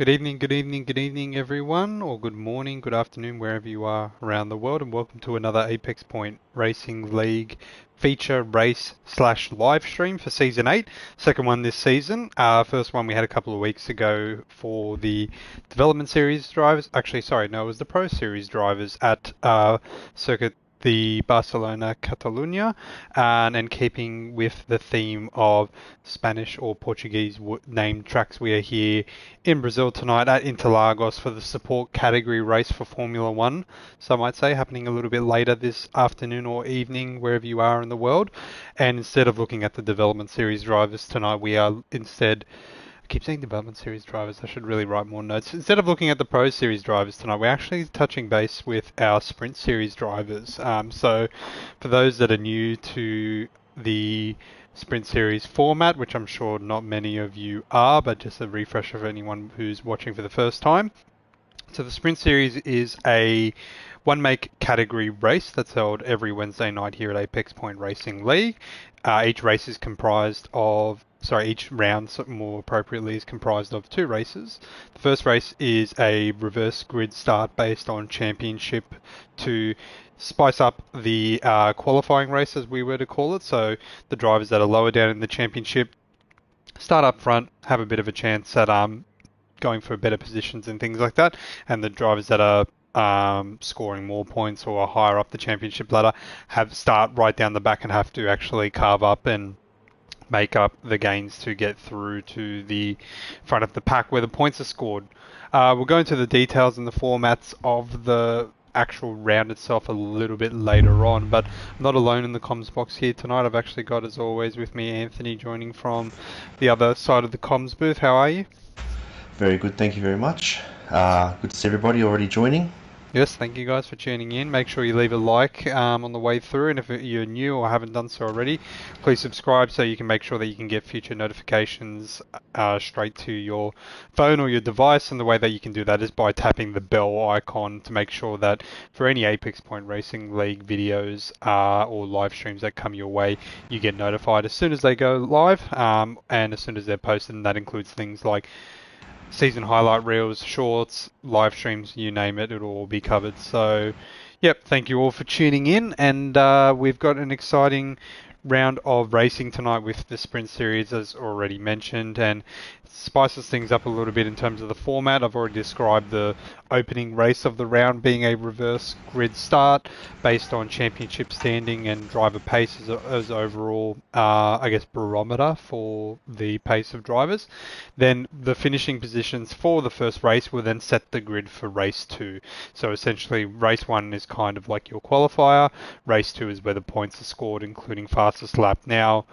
Good evening, good evening, good evening, everyone, or good morning, good afternoon, wherever you are around the world, and welcome to another Apex Point Racing League feature race slash live stream for Season 8, second one this season. First one we had a couple of weeks ago for the Development Series drivers. Actually, sorry, no, it was the Pro Series drivers at Circuit the Barcelona Catalunya, and keeping with the theme of Spanish or Portuguese named tracks, we are here in Brazil tonight at Interlagos for the support category race for Formula One, some might say, happening a little bit later this afternoon or evening, wherever you are in the world. And instead of looking at the Development Series drivers tonight, we are instead, I keep saying Development Series drivers, I should really write more notes. Instead of looking at the Pro Series drivers tonight, we're actually touching base with our Sprint Series drivers. So for those that are new to the Sprint Series format, which I'm sure not many of you are, but just a refresher for anyone who's watching for the first time. So the Sprint Series is a one-make category race that's held every Wednesday night here at Apex Point Racing League. Each race is comprised of, each round, more appropriately, is comprised of two races. The first race is a reverse grid start based on championship to spice up the qualifying race, as we were to call it. So the drivers that are lower down in the championship start up front, have a bit of a chance at going for better positions and things like that, and the drivers that are scoring more points or are higher up the championship ladder have start right down the back and have to actually carve up and make up the gains to get through to the front of the pack where the points are scored. We'll go into the details and the formats of the actual round itself a little bit later on, but I'm not alone in the comms box here tonight. I've actually got, as always, with me Anthony joining from the other side of the comms booth. How are you? Very good, thank you very much. Good to see everybody already joining. Yes, thank you guys for tuning in. Make sure you leave a like on the way through, and if you're new or haven't done so already, please subscribe so you can make sure that you can get future notifications straight to your phone or your device. And the way that you can do that is by tapping the bell icon to make sure that for any Apex Point Racing League videos or live streams that come your way, you get notified as soon as they go live and as soon as they're posted. And that includes things like season highlight reels, shorts, live streams, you name it, it'll all be covered. So, yep, thank you all for tuning in. And we've got an exciting round of racing tonight with the Sprint Series, as already mentioned, and spices things up a little bit in terms of the format. I've already described the opening race of the round being a reverse grid start based on championship standing and driver pace as overall, barometer for the pace of drivers. Then the finishing positions for the first race will then set the grid for race two. So essentially, race one is kind of like your qualifier. Race two is where the points are scored, including fastest lap. Now,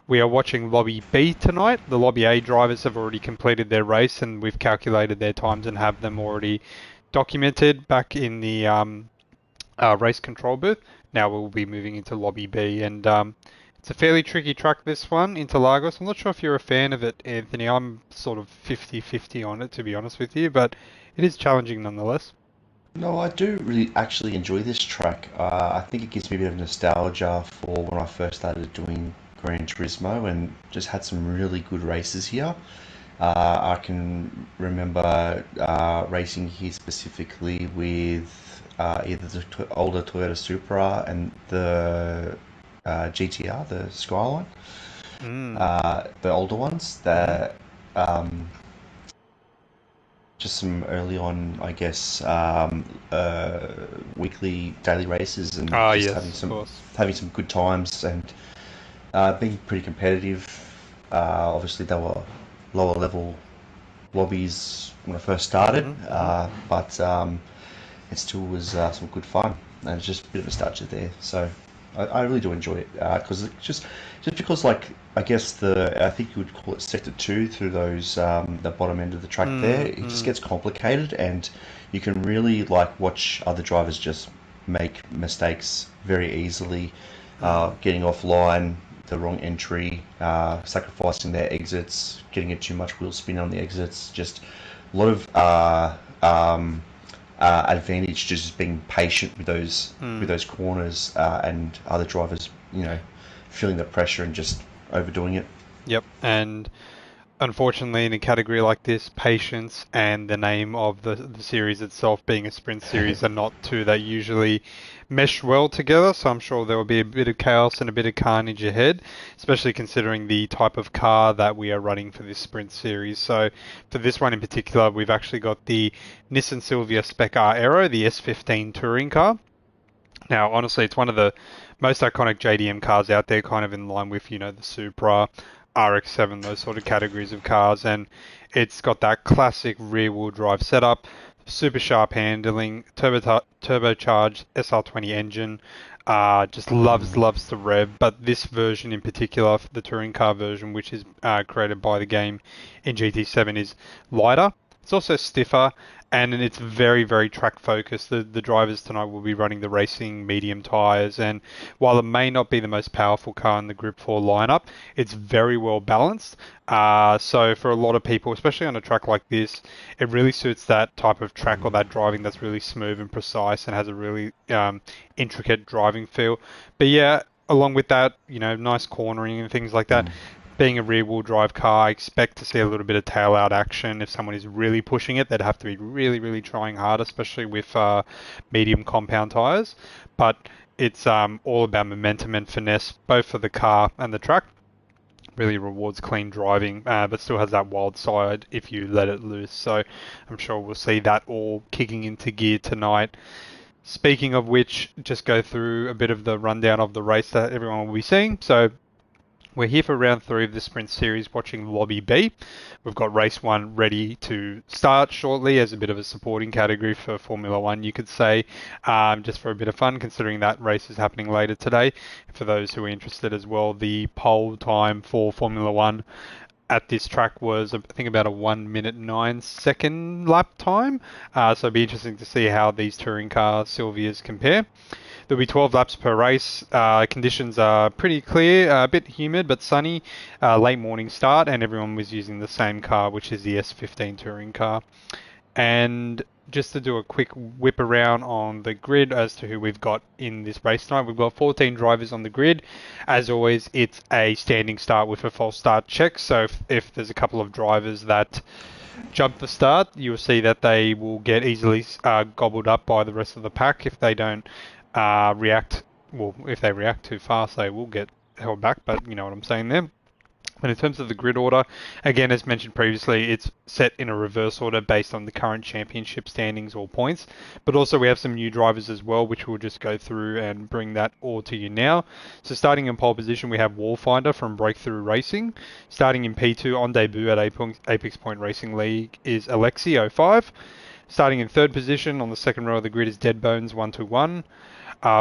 we are watching Lobby B tonight. The Lobby A drivers have already completed their race, and we've calculated their times and have them already documented back in the race control booth. Now we'll be moving into Lobby B, and it's a fairly tricky track, this one, Interlagos. I'm not sure if you're a fan of it, Anthony. I'm sort of 50-50 on it, to be honest with you, but it is challenging nonetheless. No, I do really actually enjoy this track. I think it gives me a bit of nostalgia for when I first started doing Gran Turismo and just had some really good races here. I can remember racing here specifically with either the older Toyota Supra and the GTR, the Skyline, Mm. the older ones Mm-hmm. that just some early on, I guess, weekly, daily races, and Ah, just yes, of course. having some good times and being pretty competitive. Obviously, they were lower level lobbies when I first started, Mm-hmm. Mm-hmm. but it still was some good fun, and it's just a bit of nostalgia there. So I really do enjoy it because just because like I guess the I think you would call it sector two through those the bottom end of the track there. It just Mm-hmm. gets complicated, and you can really like watch other drivers just make mistakes very easily, Mm. getting offline. The wrong entry, sacrificing their exits, getting it too much wheel spin on the exits, just a lot of advantage to just being patient with Mm. those corners and other drivers, feeling the pressure and just overdoing it. Yep, and unfortunately, in a category like this, patience and the name of the series itself being a sprint series are not two that usually mesh well together. So I'm sure there will be a bit of chaos and a bit of carnage ahead, especially considering the type of car that we are running for this sprint series. So for this one in particular, we've actually got the Nissan Silvia Spec R Aero, the S15 touring car. Now, honestly, it's one of the most iconic JDM cars out there, kind of in line with, the Supra, RX-7, those sort of categories of cars. And it's got that classic rear-wheel drive setup, super sharp handling, turbocharged SR20 engine. Just loves the rev. But this version in particular, the touring car version, which is created by the game in GT7, is lighter. It's also stiffer, and it's very, very track focused. The drivers tonight will be running the racing medium tyres, and while it may not be the most powerful car in the Group 4 lineup, it's very well balanced. So for a lot of people, especially on a track like this, it really suits that type of track or that driving that's really smooth and precise and has a really intricate driving feel. But yeah, along with that, nice cornering and things like that. Mm. Being a rear-wheel drive car, I expect to see a little bit of tail-out action. If someone is really pushing it, they'd have to be really, really trying hard, especially with medium compound tyres. But it's all about momentum and finesse, both for the car and the track. Really rewards clean driving, but still has that wild side if you let it loose. So I'm sure we'll see that all kicking into gear tonight. Speaking of which, just go through a bit of the rundown of the race that everyone will be seeing. So we're here for round 3 of the sprint series, watching Lobby B. We've got race 1 ready to start shortly as a bit of a supporting category for Formula 1, you could say, just for a bit of fun, considering that race is happening later today. For those who are interested as well, the pole time for Formula 1 at this track was, I think, about a 1 minute 9 second lap time. So it'd be interesting to see how these touring car Silvias compare. There'll be 12 laps per race. Conditions are pretty clear, a bit humid but sunny. Late morning start, and everyone was using the same car, which is the S15 touring car. And just to do a quick whip around on the grid as to who we've got in this race tonight, we've got 14 drivers on the grid. As always, it's a standing start with a false start check. So if there's a couple of drivers that jump the start, you'll see that they will get easily gobbled up by the rest of the pack if they don't react. Well, if they react too fast, they will get held back, but you know what I'm saying there. But in terms of the grid order, again, as mentioned previously, it's set in a reverse order based on the current championship standings or points. But also we have some new drivers as well, which we'll just go through and bring that all to you now. So starting in pole position, we have Wallfinder from Breakthrough Racing. Starting in P2 on debut at Apex Point Racing League is Alexi05. Starting in third position on the second row of the grid is Deadbones 121.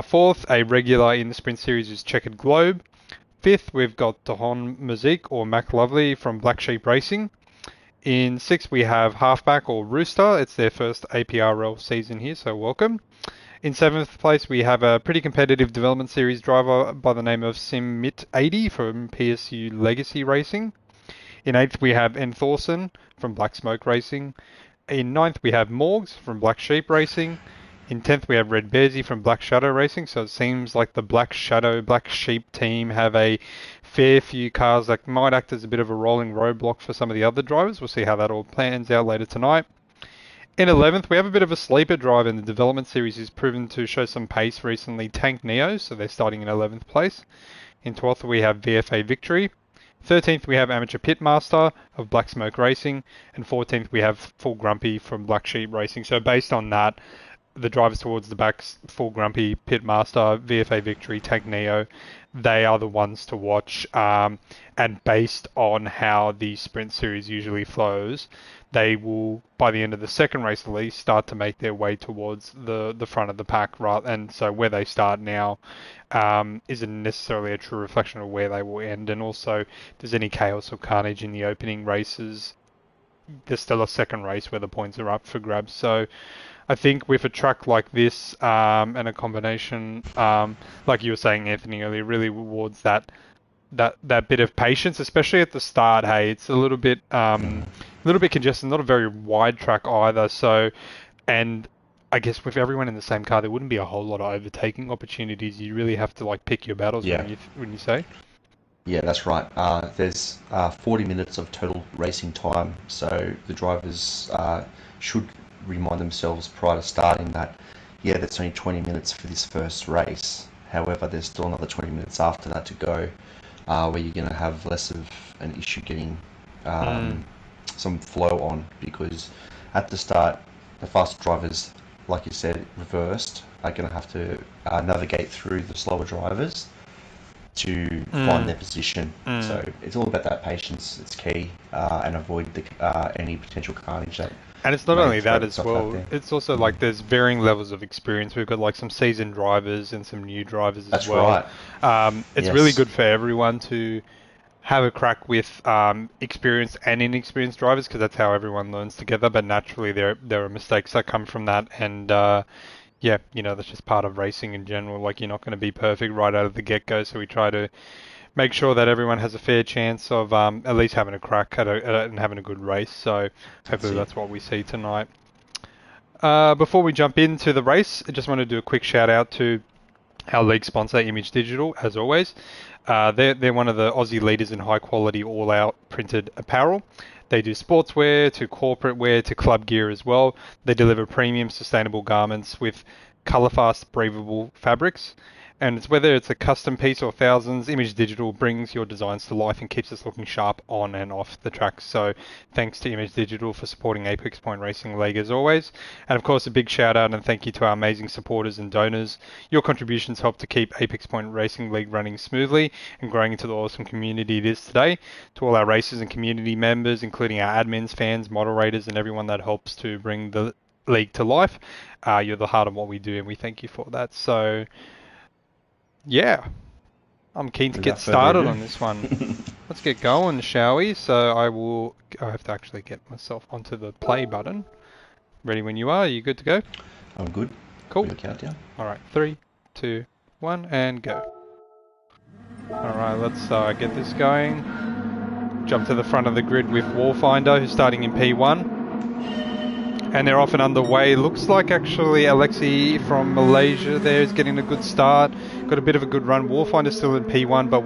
Fourth, a regular in the sprint series, is Checkered Globe. Fifth, we've got Tahon Mazik or Mac Lovely from Black Sheep Racing. In sixth, we have Halfback or Rooster. It's their first APRL season here, so welcome. In seventh place, we have a pretty competitive development series driver by the name of Simmit80 from PSU Legacy Racing. In eighth, we have N. Thorson from Black Smoke Racing. In ninth, we have Morgs from Black Sheep Racing. In 10th, we have Red Bearsy from Black Shadow Racing. So it seems like the Black Shadow, Black Sheep team have a fair few cars that might act as a bit of a rolling roadblock for some of the other drivers. We'll see how that all plans out later tonight. In 11th, we have a bit of a sleeper driver in the development series who's proven to show some pace recently, Tank Neo. So they're starting in 11th place. In 12th, we have VFA Victory. 13th, we have Amateur Pitmaster of Black Smoke Racing. And 14th, we have Full Grumpy from Black Sheep Racing. So based on that, the drivers towards the back, Full Grumpy, Pitmaster, VFA Victory, Tank Neo, they are the ones to watch. And based on how the sprint series usually flows, they will, by the end of the second race at least, start to make their way towards the front of the pack. And so where they start now isn't necessarily a true reflection of where they will end. And also, if there's any chaos or carnage in the opening races, there's still a second race where the points are up for grabs. So I think with a track like this and a combination, like you were saying, Anthony, earlier, really rewards that bit of patience, especially at the start. Hey, it's a little bit congested, not a very wide track either. So, and I guess with everyone in the same car, there wouldn't be a whole lot of overtaking opportunities. You really have to like pick your battles, Yeah. when you say. Yeah, that's right. There's 40 minutes of total racing time, so the drivers should remind themselves prior to starting that, yeah, that's only 20 minutes for this first race. However, there's still another 20 minutes after that to go, where you're going to have less of an issue getting Mm. some flow on, because at the start, the faster drivers, like you said, reversed, are going to have to navigate through the slower drivers to find Mm. their position. Mm. So it's all about that patience. It's key, and avoid any potential carnage that And it's not may only throw that as itself out well, there. it's also Mm. like there's varying levels of experience. We've got like some seasoned drivers and some new drivers as That's well. right. It's really Yes, good for everyone to have a crack with experienced and inexperienced drivers because that's how everyone learns together. But naturally, there are mistakes that come from that, and yeah, that's just part of racing in general. Like you're not going to be perfect right out of the get-go, so we try to make sure that everyone has a fair chance of at least having a crack and having a good race. So that's hopefully it. that's what we see tonight. Before we jump into the race, I just want to do a quick shout out to our league sponsor, Image Digital, as always. They're one of the Aussie leaders in high quality all out printed apparel. They do sportswear to corporate wear to club gear as well. They deliver premium sustainable garments with color fast breathable fabrics. And it's whether it's a custom piece or thousands, Image Digital brings your designs to life and keeps us looking sharp on and off the track. So thanks to Image Digital for supporting Apex Point Racing League as always. And of course, a big shout out and thank you to our amazing supporters and donors. Your contributions help to keep Apex Point Racing League running smoothly and growing into the awesome community it is today. To all our racers and community members, including our admins, fans, moderators, and everyone that helps to bring the league to life, you're the heart of what we do, and we thank you for that. So, yeah, I'm keen to get Without further started ado, on this one. Let's get going, shall we? So I have to actually get myself onto the play button. Ready when you are? Are you good to go? I'm good for Cool. your countdown. All right, 3, 2, 1, and go. All right, let's get this going. Jump to the front of the grid with Warfinder, who's starting in P1. And they're off and underway. Looks like actually Alexi from Malaysia there is getting a good start. Got a bit of a good run. Warfinder's still in P1, but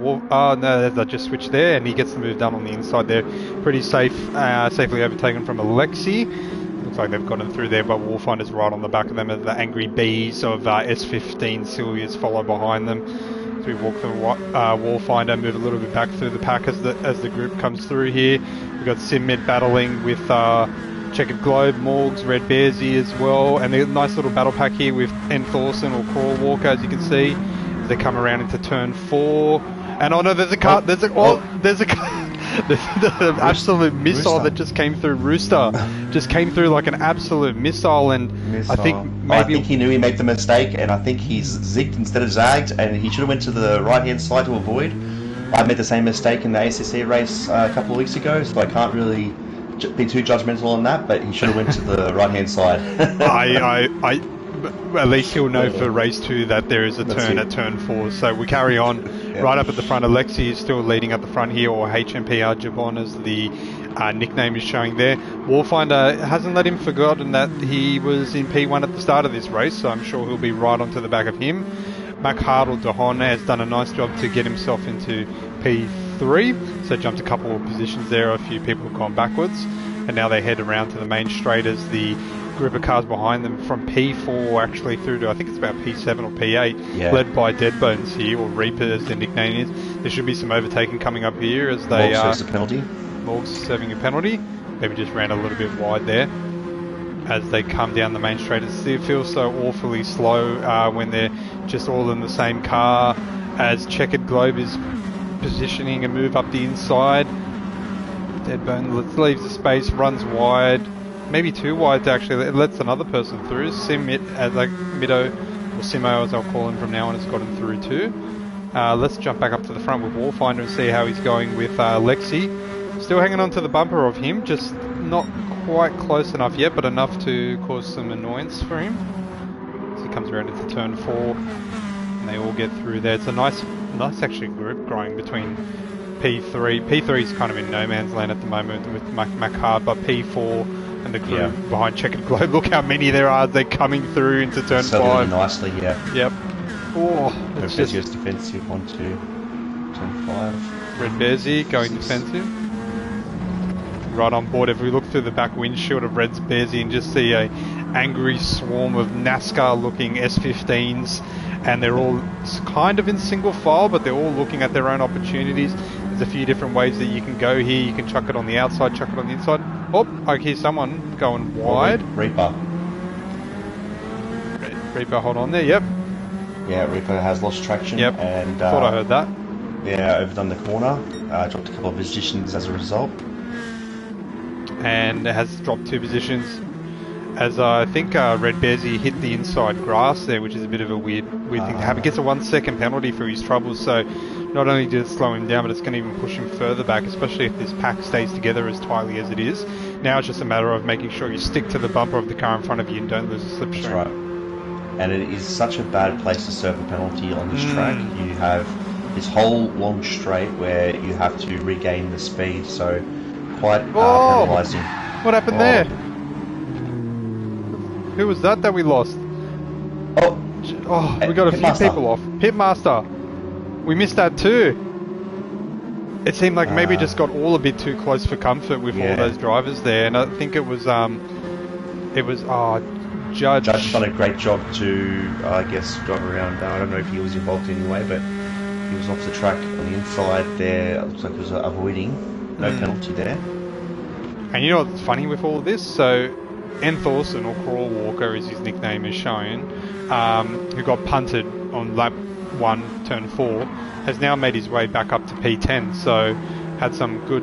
no, they just switched there, and he gets the move done on the inside there. Pretty safe, safely overtaken from Alexi. Looks like they've gotten through there, but Warfinder's right on the back of them as the angry bees of S15 Sylvia's follow behind them. So we walk the Warfinder, move a little bit back through the pack as the group comes through here. We've got Sim Mid battling with Checkered Globe, Morgs, Red Bearsy as well, and a nice little battle pack here with N Thorson or Crawl Walker, as you can see, as they come around into turn 4. And oh no, there's a car, there's a car. There's an absolute missile Rooster. that just came through. Rooster just came through like an absolute missile, and I think I maybe think he knew he made the mistake, and I think he's zigged instead of zagged, and he should have went to the right-hand side to avoid. I made the same mistake in the ACC race a couple of weeks ago, so I can't really be too judgmental on that, but he should have went to the right-hand side. I at least he'll know for race 2 that there is a That's turn it. at turn 4. So we carry on right up at the front. Alexi is still leading at the front here, or HMPR Jabon as the nickname is showing there. Warfinder hasn't let him forgotten that he was in P1 at the start of this race, so I'm sure he'll be right onto the back of him. Mac Hardle Dahon has done a nice job to get himself into P3, so jumped a couple of positions there. A few people have gone backwards, and now they head around to the main straight as the group of cars behind them from P4 actually through to I think it's about P7 or P8, Yeah. led by Deadbones here, or Reaper as their nickname is. There should be some overtaking coming up here as they Morgs serves the penalty. Morgs serving a penalty. Maybe just ran a little bit wide there as they come down the main straight. It feels so awfully slow when they're just all in the same car, as Checkered Globe is positioning a move up the inside. Deadbone leaves the space, runs wide, maybe too wide to actually, it lets another person through. Mido, or Simo as I'll call him from now on, has got him through too. Let's jump back up to the front with Warfinder and see how he's going with Lexi. Still hanging on to the bumper of him, just not quite close enough yet, but enough to cause some annoyance for him. So he comes around into turn 4, and they all get through there. It's a nice actually group growing between P3. P3 is kind of in no man's land at the moment with Macard, but P4 and the group behind Checkered Globe. Look how many there are. They're coming through into turn 5. Really nicely, yeah. Yep. Oh, it's just defensive onto turn 5. Red Bearsy going defensive. Right on board. If we look through the back windshield of Red's Bearsy and just see a angry swarm of NASCAR-looking S15s, and they're all kind of in single file, but they're all looking at their own opportunities. There's a few different ways that you can go here. You can chuck it on the outside, chuck it on the inside. Oh, I hear someone going wide. Reaper. Reaper, hold on there. Yep. Yeah, Reaper has lost traction. Yep. And thought I heard that. Yeah, overdone the corner. Dropped a couple of positions as a result. And it has dropped 2 positions. As I think Red Bearsy hit the inside grass there, which is a bit of a weird thing to have. He gets a 1 second penalty for his troubles, so not only did it slow him down, but it's going to even push him further back, especially if this pack stays together as tightly as it is. Now it's just a matter of making sure you stick to the bumper of the car in front of you and don't lose a slipstream. That's right. And it is such a bad place to serve a penalty on this track. You have this whole long straight where you have to regain the speed, so quite penalising. What happened there? Who was that we lost? Oh, we got a few people off. Pitmaster. We missed that too. It seemed like maybe just got all a bit too close for comfort with all those drivers there, and I think it was Judge. Judge done a great job to, I guess, drive around. I don't know if he was involved anyway, but he was off the track on the inside there. It looks like he was avoiding. No penalty there. And you know what's funny with all of this? So, N. Thorson, or Crawl Walker as his nickname is shown, who got punted on lap 1, turn 4, has now made his way back up to P10. So, had some good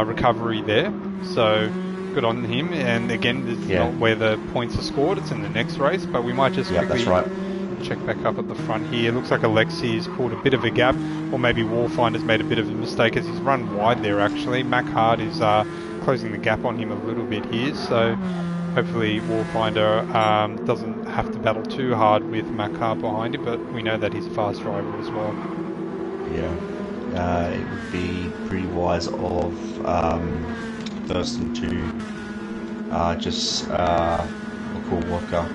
recovery there. So, good on him. And again, this is not where the points are scored. It's in the next race. But we might just quickly check back up at the front here. It looks like Alexi's pulled a bit of a gap, or maybe Warfinder's made a bit of a mistake as he's run wide there actually. Mac Hard is closing the gap on him a little bit here, so hopefully Warfinder doesn't have to battle too hard with Mac Hard behind him, but we know that he's a fast driver as well. Yeah, it would be pretty wise of Thurston to just call Walker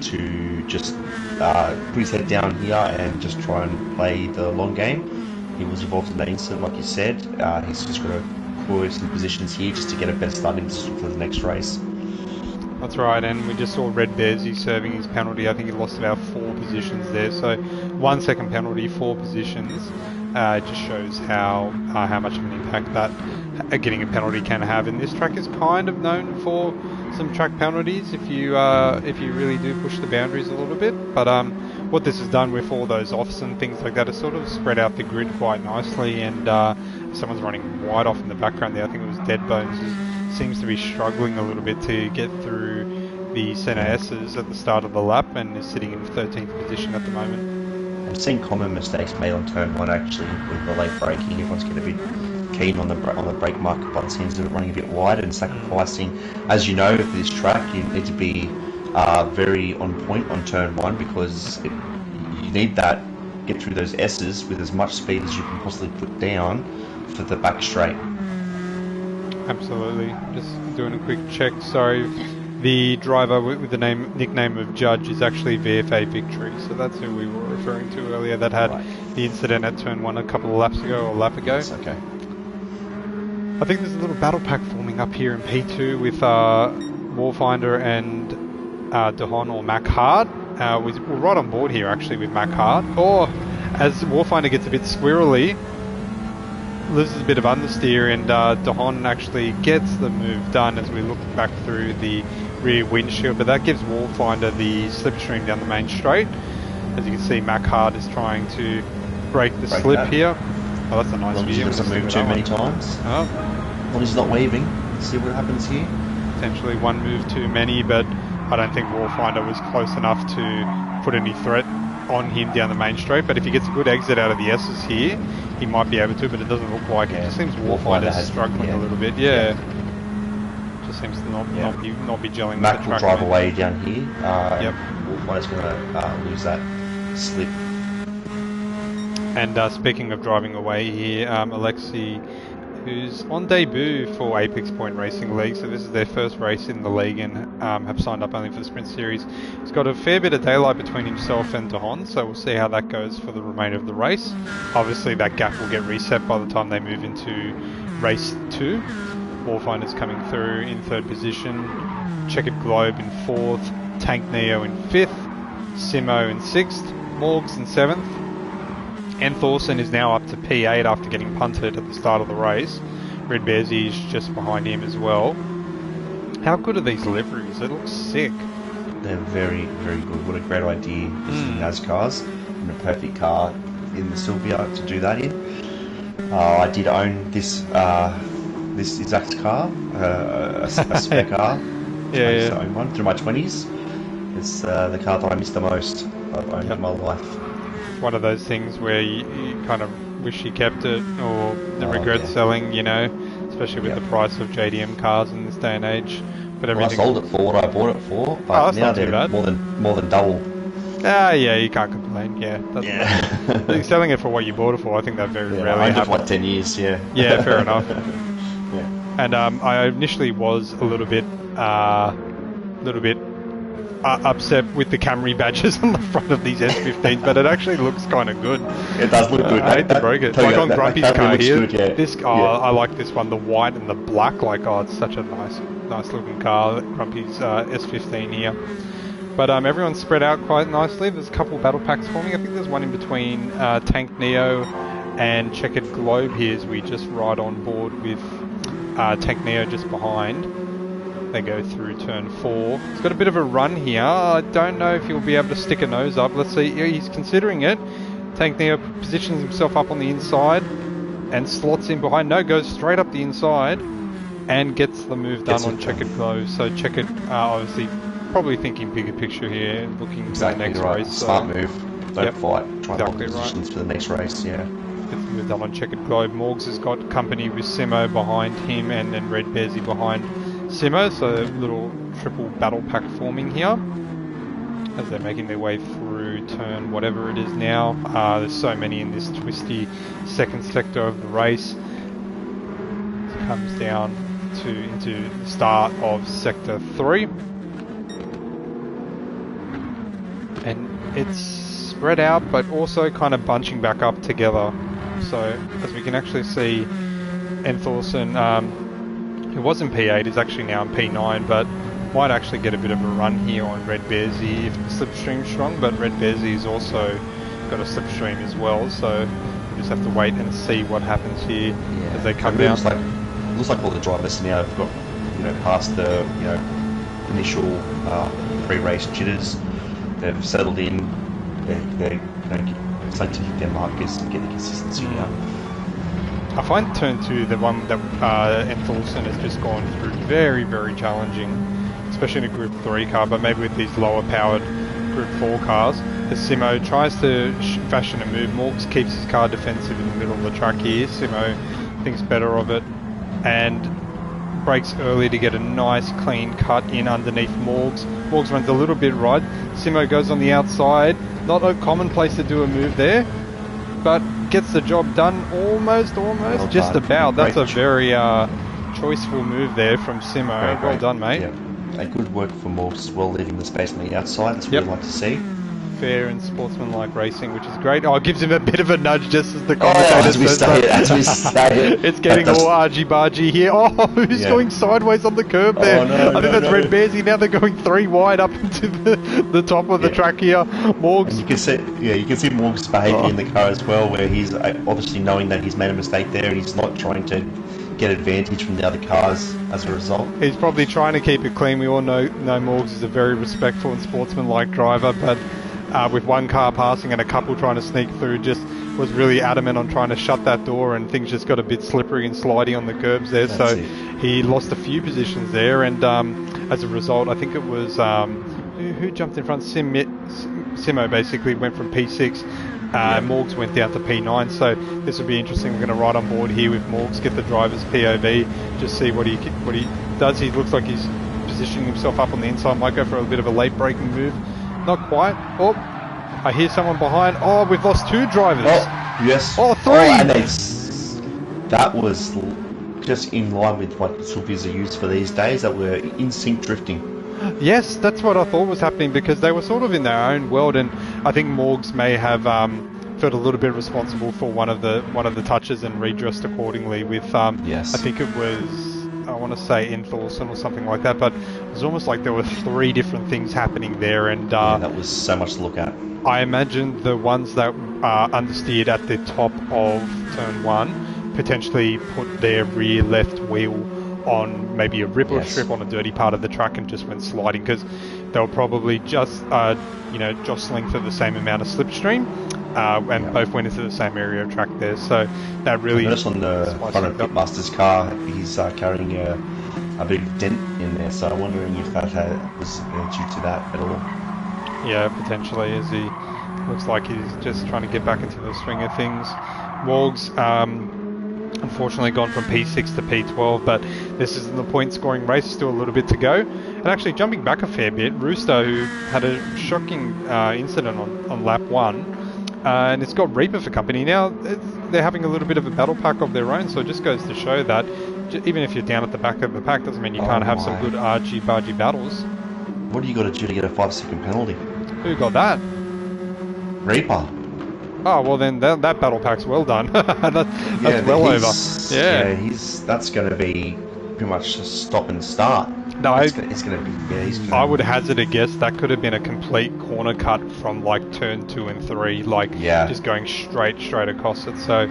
to just put his head down here and just try and play the long game. He was involved in that incident, like you said. He's just got to put some positions here just to get a better starting position for the next race. That's right, and we just saw Red Bearsy serving his penalty. I think he lost about 4 positions there, so 1 second penalty, 4 positions. It just shows how much of an impact that getting a penalty can have. And this track is kind of known for some track penalties if you really do push the boundaries a little bit. But what this has done with all those offs and things like that is sort of spread out the grid quite nicely. And someone's running wide off in the background there. I think it was Deadbones, who seems to be struggling a little bit to get through the centre S's at the start of the lap and is sitting in 13th position at the moment. I'm seeing common mistakes made on turn 1 actually with the late braking. Everyone's getting a bit keen on the brake mark, but it seems to be running a bit wide and sacrificing. As you know, for this track, you need to be very on point on turn 1 because you need that, get through those S's with as much speed as you can possibly put down for the back straight. Absolutely. Just doing a quick check. Sorry, the driver with the nickname of Judge is actually VFA Victory, so that's who we were referring to earlier. That had the incident at turn 1 a couple of laps ago, or a lap ago. That's okay. I think there's a little battle pack forming up here in P2 with Warfinder and Dahon or Mac Hard. We're right on board here actually with Mac Hard. Or as Warfinder gets a bit squirrely, loses a bit of understeer, and Dahon actually gets the move done as we look back through the rear windshield, but that gives Warfinder the slipstream down the main straight. As you can see, Mac Hard is trying to break the slip here. Oh, that's a nice view. He doesn't move too many times. Oh. Well, he's not waving. Let's see what happens here. Potentially one move too many, but I don't think Warfinder was close enough to put any threat on him down the main straight. But if he gets a good exit out of the S's here, he might be able to, but it doesn't look like it. It just seems Warfinder's struggling a little bit. Just seems to not be gelling Mac with the will track. drive away down here. Warfinder's going to lose that slip. And speaking of driving away here, Alexi who's on debut for Apex Point Racing League. So this is their first race in the league and have signed up only for the Sprint Series. He's got a fair bit of daylight between himself and Dahon, so we'll see how that goes for the remainder of the race. Obviously that gap will get reset by the time they move into race 2. Warfinder's coming through in 3rd position, Checkered Globe in 4th, Tank Neo in 5th, Simo in 6th, Morgs in 7th. And Thorson is now up to P8 after getting punted at the start of the race. Red Bearsy is just behind him as well. How good are these liveries? It looks sick. They're very, very good. What a great idea this is NASCAR's, and a perfect car in the Sylvia to do that in. I did own this exact car, a spec car. Yeah, I used to own one through my 20s. It's the car that I miss the most I've owned in my life. One of those things where you kind of wish you kept it or regret selling, you know, especially with the price of JDM cars in this day and age. But I sold it for what I bought it for, but now they're more than double. Ah, yeah, you can't complain. Yeah, that's selling it for what you bought it for. I think that very rarely happens. For like 10 years, yeah. Yeah, fair enough. Yeah. And I initially was a little bit upset with the Camry badges on the front of these S15s, but it actually looks kind of good. It does look good. I hate to break it. Like on Grumpy's car here, good, I like this one, the white and the black. Like, it's such a nice looking car. Grumpy's S15 here. But everyone's spread out quite nicely. There's a couple battle packs forming. I think there's one in between Tank Neo and Checkered Globe here as we just ride on board with Tank Neo just behind. They go through turn 4. He's got a bit of a run here. I don't know if he'll be able to stick a nose up. Let's see. Yeah, he's considering it. Tank Neo positions himself up on the inside and slots in behind. No, goes straight up the inside and gets the move done on Checkered Globe. So Checkered, obviously, probably thinking bigger picture here, looking to the next race. Smart move. Don't fight. Try to hold positions for the next race, yeah. Gets the move done on Checkered Globe. Morgs has got company with Simo behind him and Red Bearsy behind Simo, so a little triple battle pack forming here as they're making their way through turn whatever it is now. There's so many in this twisty second sector of the race. It comes down into the start of sector 3. And it's spread out but also kind of bunching back up together. So as we can actually see, Thorson, who was in P8 is actually now in P9, but might actually get a bit of a run here on Red Bearsy if the slipstream's strong, but Red Bearsy has also got a slipstream as well, so we just have to wait and see what happens here as they come down. Looks like all the drivers now have got, past the, initial pre-race jitters. They've settled in, they're starting to hit their markers and get the consistency now. I find turn 2, the one that Thorson has just gone through, very, very challenging, especially in a Group 3 car, but maybe with these lower powered Group 4 cars. As Simo tries to fashion a move, Morgs keeps his car defensive in the middle of the track here. Simo thinks better of it and brakes early to get a nice clean cut in underneath Morgs. Morgs runs a little bit right. Simo goes on the outside. Not a common place to do a move there, but gets the job done almost, just about. That's a very choiceful move there from Simo. Well done, mate. Yeah. And good work for Morgs as well, leaving the space on the outside. That's what we like to see. Fair and sportsmanlike racing, which is great. Oh, it gives him a bit of a nudge just as the commentator as we say it. It's getting all argy-bargy here. Oh, who's going sideways on the curb there? I think that's Red Bearsy. Now they're going 3 wide up into the top of the track here. Morgs. And you can see Morgs' behaviour in the car as well, where he's obviously knowing that he's made a mistake there and he's not trying to get advantage from the other cars as a result. He's probably trying to keep it clean. We all know Morgs is a very respectful and sportsmanlike driver, but with one car passing and a couple trying to sneak through, just was really adamant on trying to shut that door, and things just got a bit slippery and slidey on the curbs there. He lost a few positions there, and as a result, I think it was who jumped in front? Simo basically went from P6. Morgs went down to P9, so this will be interesting. We're going to ride on board here with Morgs, get the driver's POV, just see what he does. He looks like he's positioning himself up on the inside. Might go for a bit of a late braking move. Not quite. Oh, I hear someone behind. Oh, we've lost 2 drivers. Oh, yes. Oh, 3. Oh, and that was just in line with what Sylvias are used for these days, that were in sync drifting. Yes, that's what I thought was happening because they were sort of in their own world, and I think Morgs may have felt a little bit responsible for one of the touches and redressed accordingly. With I Yes. think it was, I want to say Enthorson or something like that, but it was almost like there were three different things happening there, and Yeah, that was so much to look at. I imagine the ones that understeered at the top of turn one potentially put their rear left wheel on maybe a rip or strip on a dirty part of the track and just went sliding, because they were probably just jostling for the same amount of slipstream, and both went into the same area of track there. So that really. I noticed on the front of Pitmaster's car, he's carrying a big dent in there. So I'm wondering if that was due to that at all. Yeah, potentially, as he looks like he's just trying to get back into the swing of things. Morgs, unfortunately gone from P6 to P12, but this isn't the point scoring race, still a little bit to go. And actually jumping back a fair bit, Rooster, who had a shocking incident on lap 1, and it's got Reaper for company now. They're having a little bit of a battle pack of their own, so it just goes to show that even if you're down at the back of the pack, doesn't mean you can't have some good argy-bargy battles. What do you got to do to get a 5-second penalty? Who got that? Reaper. Oh, well then that battle pack's well done. that's well over. Yeah, that's going to be pretty much a stop and start. No, it's going to be. Yeah, he's gonna... I would hazard a guess that could have been a complete corner cut from like turn 2 and 3, just going straight across it. So,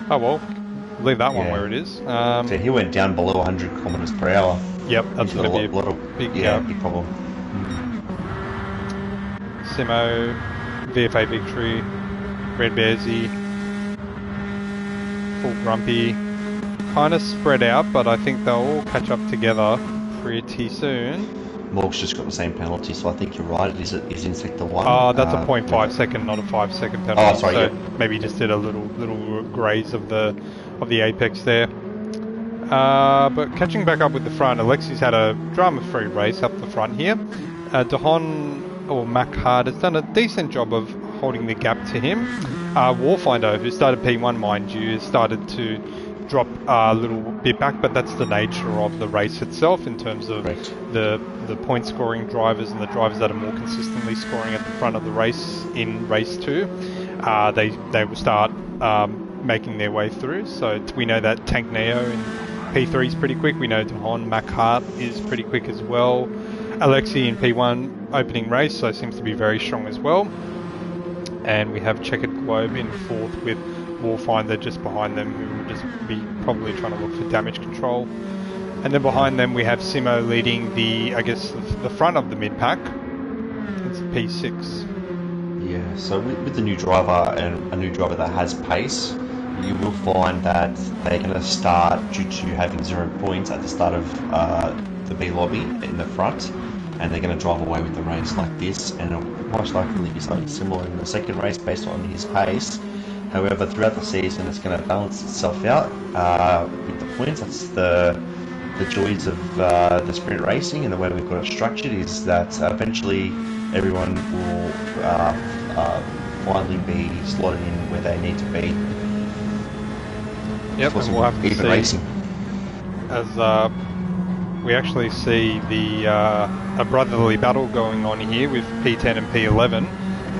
oh well, leave that one where it is. So he went down below 100 kilometers per hour. Yep, that's going to be a big problem. Simo, VFA Victory, Red Bearsy, Full Grumpy, kind of spread out, but I think they'll all catch up together pretty soon. Morg's just got the same penalty, so I think you're right. It is in sector 1. Oh, that's a 0.5 second, not a 5 second penalty. Oh, sorry. So maybe just did a little graze of the apex there. But catching back up with the front, Alexi's had a drama-free race up the front here. Dahon or Mackhard has done a decent job of holding the gap to him. Warfinder, who started P1, mind you, has started to drop a little bit back, but that's the nature of the race itself in terms of the point scoring drivers and the drivers that are more consistently scoring at the front of the race in race 2. They will start making their way through. So we know that Tank Neo in P3 is pretty quick. We know Dahon Mackhart is pretty quick as well. Alexi in P1 opening race, so seems to be very strong as well. And we have Checkered Globe in 4th with Warfinder just behind them, who will just be probably trying to look for damage control. And then behind them we have Simo leading the front of the mid-pack. It's P6. Yeah, so with the new driver and a new driver that has pace, you will find that they're going to start, due to having 0 points at the start of the B lobby in the front, and they're going to drive away with the race like this, and it'll most likely be something similar in the second race based on his pace. However, throughout the season, it's going to balance itself out with the points. That's the joys of the sprint racing, and the way we've got it structured is that eventually everyone will finally be slotted in where they need to be. Yep, and we'll have to see racing. As we actually see a brotherly battle going on here with P10 and P11.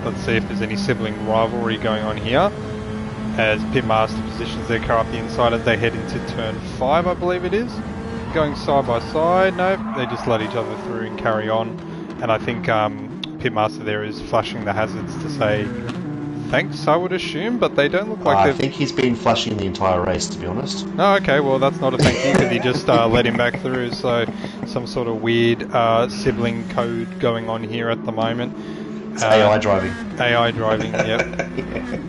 Let's see if there's any sibling rivalry going on here. As Pitmaster positions their car up the inside as they head into turn 5, I believe it is. Going side by side. No, they just let each other through and carry on. And I think Pitmaster there is flashing the hazards to say thanks, I would assume, but they don't look like I think he's been flashing the entire race, to be honest. Oh, okay, well that's not a thank you, because he just let him back through, so some sort of weird sibling code going on here at the moment. It's AI driving. AI driving, yep. Yeah.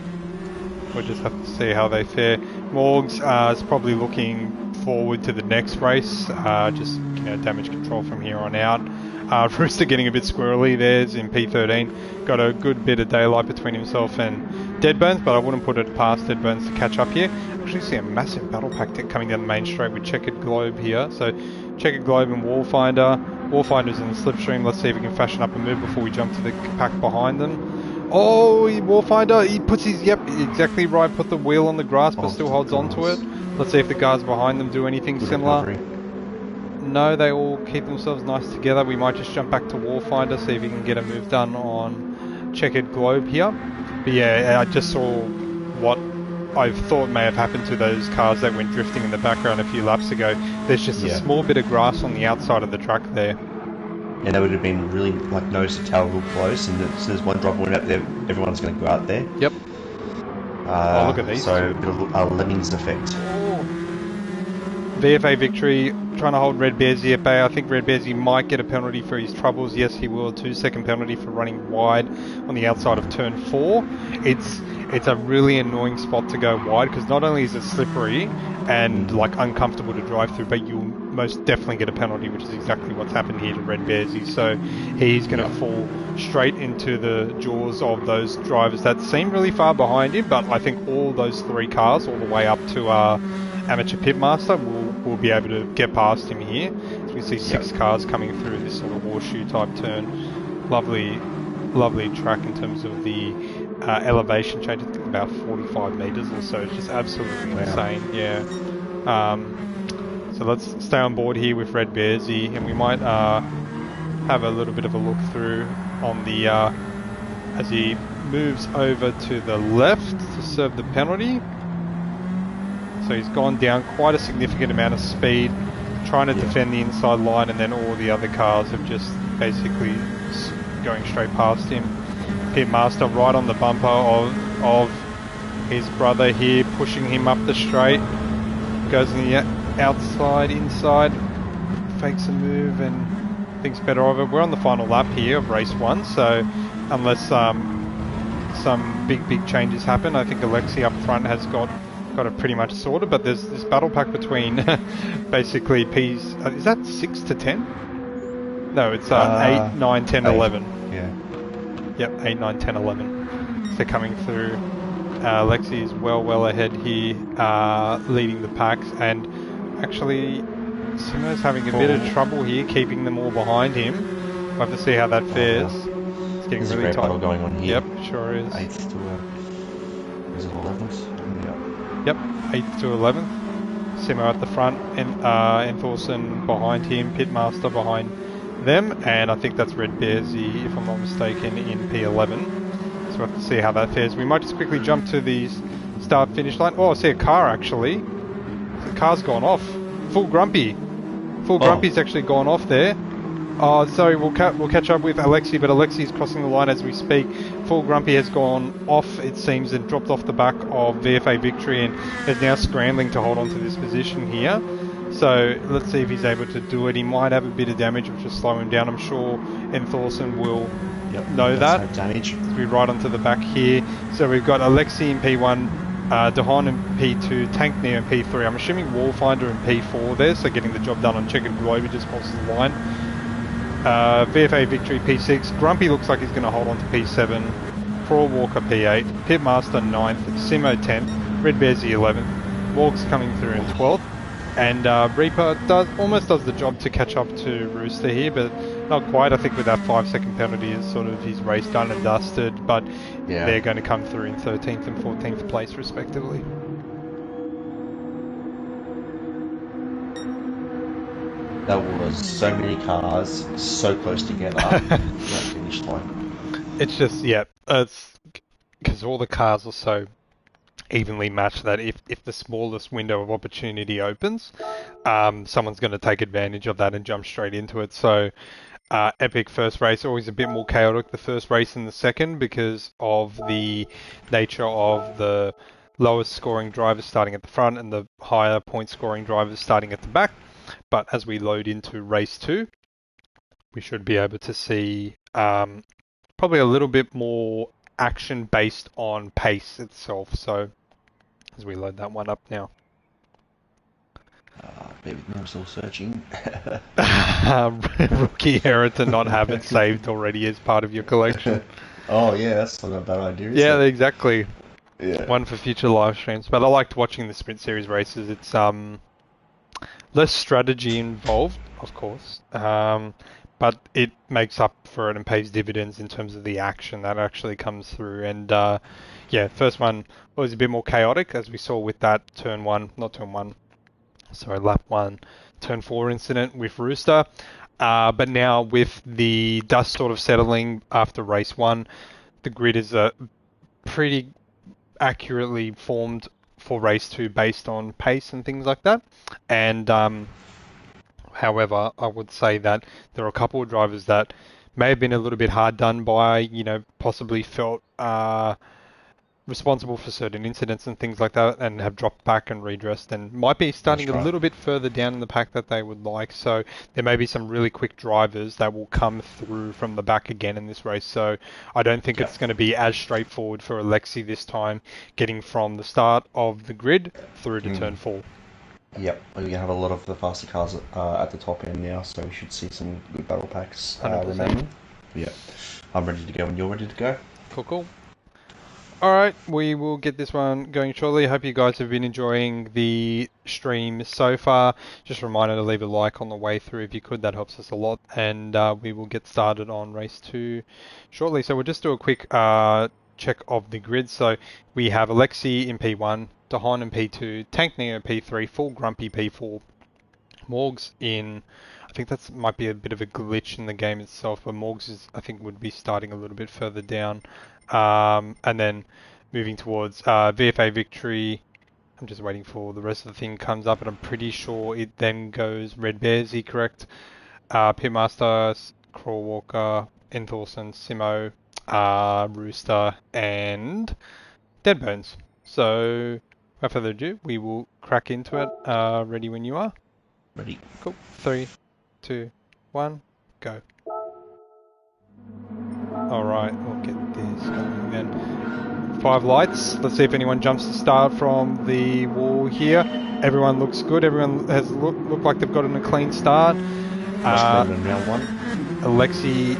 We'll just have to see how they fare. Morgs is probably looking forward to the next race, just damage control from here on out. Rooster getting a bit squirrely there in P13. Got a good bit of daylight between himself and Deadburns, but I wouldn't put it past Deadburns to catch up here. Actually see a massive battle pack coming down the main straight with Checkered Globe here. So Checkered Globe and Warfinder. Warfinder's in the slipstream. Let's see if we can fashion up a move before we jump to the pack behind them. Oh, Warfinder, he puts his, yep, exactly right, put the wheel on the grass but Oh, still the holds on to it. grass. Let's see if the guards behind them do anything Good similar. recovery. No, they all keep themselves nice together. We might just jump back to Warfinder, see if he can get a move done on Checkered Globe here. But yeah, I just saw what I thought may have happened to those cars that went drifting in the background a few laps ago. There's just a Yeah. small bit of grass on the outside of the track there. And they would have been really, like, noticed how real close, and as soon as one driver went out there, everyone's going to go out there. Yep. Oh, look at these So, two. a bit of a Lemmings effect. Oh. VFA victory, trying to hold Red Bearsy at bay. I think Red Bearsy might get a penalty for his troubles. Yes, he will. A 2-second penalty for running wide on the outside of turn 4. It's a really annoying spot to go wide because not only is it slippery and like uncomfortable to drive through, but you'll most definitely get a penalty, which is exactly what's happened here to Red Bearsy. So he's going to fall straight into the jaws of those drivers that seem really far behind him, but I think all those 3 cars, all the way up to Amateur Pitmaster, will be able to get past him here. So we see 6 cars coming through this sort of horseshoe type turn. Lovely track in terms of the elevation change. I think about 45 meters or so. It's just absolutely insane. Yeah. So let's stay on board here with Red Bearsy, and we might have a little bit of a look through on the as he moves over to the left to serve the penalty. So he's gone down quite a significant amount of speed, trying to defend the inside line, and then all the other cars have just basically going straight past him. Pitmaster right on the bumper of his brother here, pushing him up the straight. Goes on the outside, inside, fakes a move and thinks better of it. We're on the final lap here of race 1, so unless some big changes happen, I think Alexi up front has got it pretty much sorted, but there's this battle pack between basically P's, is that 6 to 10? No, it's 8, 9, 10, 8. 11. Yeah. Yep, 8, 9, 10, 11. So coming through, Alexi is well ahead here, leading the packs, and actually Simo's having a bit of trouble here, keeping them all behind him. We'll have to see how that fares. It's getting There's really a great tight. battle going on here. Yep, sure is. 8th to is it 11th? Yep, 8th to 11th. Simo at the front, and Thorson behind him, Pitmaster behind them, and I think that's Red Bearsy, if I'm not mistaken, in P11. So we'll have to see how that fares. We might just quickly jump to the start-finish line. Oh, I see a car actually. The car's gone off. Full Grumpy. Grumpy's actually gone off there. Oh, sorry, we'll catch up with Alexi, but Alexi's crossing the line as we speak. Full Grumpy has gone off, it seems, and dropped off the back of VFA Victory and is now scrambling to hold on to this position here. So let's see if he's able to do it. He might have a bit of damage, which will slow him down. I'm sure Thorson will know that. No damage. We right onto the back here. So we've got Alexi in P1, Dahan in P2, Tank Neo in P3. I'm assuming Wallfinder in P4 there, so getting the job done on Checkered Globe, he just crosses the line. VFA Victory P6, Grumpy looks like he's going to hold on to P7, Crawl Walker P8, Pitmaster 9th, Simo 10th, Red Bearsy 11th, Walk's coming through in 12th, and Reaper almost does the job to catch up to Rooster here, but not quite. I think with that 5-second penalty is sort of his race done and dusted, but they're going to come through in 13th and 14th place respectively. That was so many cars so close together at that finish line. It's just, it's because all the cars are so evenly matched that if the smallest window of opportunity opens, someone's going to take advantage of that and jump straight into it. So epic first race, always a bit more chaotic the first race than the second because of the nature of the lowest scoring drivers starting at the front and the higher point scoring drivers starting at the back. But as we load into race 2, we should be able to see probably a little bit more action based on pace itself. So as we load that one up now. Bear with me, I'm still searching. Rookie error to not have it saved already as part of your collection. Oh yeah, that's not a bad idea, is it? it? Exactly. Yeah. One for future live streams. But I liked watching the Sprint Series races. It's less strategy involved, of course, but it makes up for it and pays dividends in terms of the action that actually comes through. And yeah, first one was a bit more chaotic, as we saw with that lap one, turn four incident with Rooster. But now with the dust sort of settling after race one, the grid is pretty accurately formed for race two based on pace and things like that. And however, I would say that there are a couple of drivers that may have been a little bit hard done by, possibly felt responsible for certain incidents and things like that, and have dropped back and redressed, and might be starting That's a right. little bit further down in the pack that they would like. So there may be some really quick drivers that will come through from the back again in this race. So I don't think Yeah. it's going to be as straightforward for Alexi this time, getting from the start of the grid through to Mm. turn four. Yep, we're gonna have a lot of the faster cars at the top end now, so we should see some good battle packs 100%. remaining. Yeah, I'm ready to go when you're ready to go. Cool, cool. All right, we will get this one going shortly. I hope you guys have been enjoying the stream so far. Just a reminder to leave a like on the way through if you could. That helps us a lot. And we will get started on race two shortly. So we'll just do a quick check of the grid. So we have Alexi in P1, Dahan in P2, Tank Neo P3, Full Grumpy P4, Morgs in... I think that might be a bit of a glitch in the game itself, but Morgs I think, would be starting a little bit further down. And then moving towards VFA Victory. I'm just waiting for the rest of the thing comes up, and I'm pretty sure it then goes Red Bears, correct? Pitmaster, Crawlwalker, Enthorson, Simo, Rooster, and Deadbones. So, without further ado, we will crack into it. Ready when you are? Ready. Cool. 3, 2, 1, go. Alright, we'll get this going then. 5 lights. Let's see if anyone jumps to start from the wall here. Everyone looks good. Everyone has looked like they've gotten a clean start. Much cleaner than round one. Alexi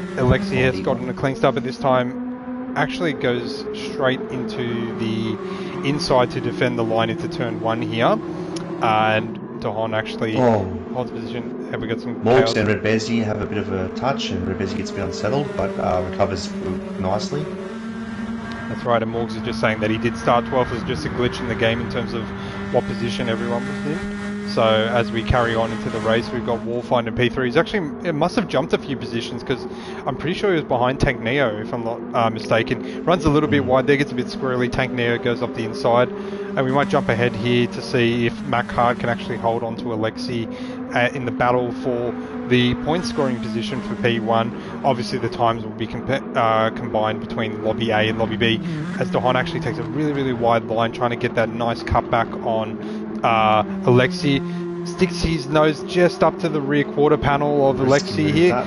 has gotten a clean start, but this time actually goes straight into the inside to defend the line into turn one here. And Dahan actually holds position. Have we got some Morgs and Red Bearsy have a bit of a touch, and Red Bearsy gets a bit unsettled, but recovers nicely. That's right, and Morgs is just saying that he did start 12th. It was just a glitch in the game in terms of what position everyone was in. So as we carry on into the race, we've got Warfind in P3. He's actually, it must have jumped a few positions because I'm pretty sure he was behind Tank Neo, if I'm not mistaken. Runs a little bit wide there, gets a bit squirrely. Tank Neo goes up the inside. And we might jump ahead here to see if Mac Hard can actually hold on to Alexi in the battle for the point scoring position for P1. Obviously the times will be combined between Lobby A and Lobby B, as Dahan actually takes a really, really wide line trying to get that nice cutback on Alexi. Sticks his nose just up to the rear quarter panel of Alexi here.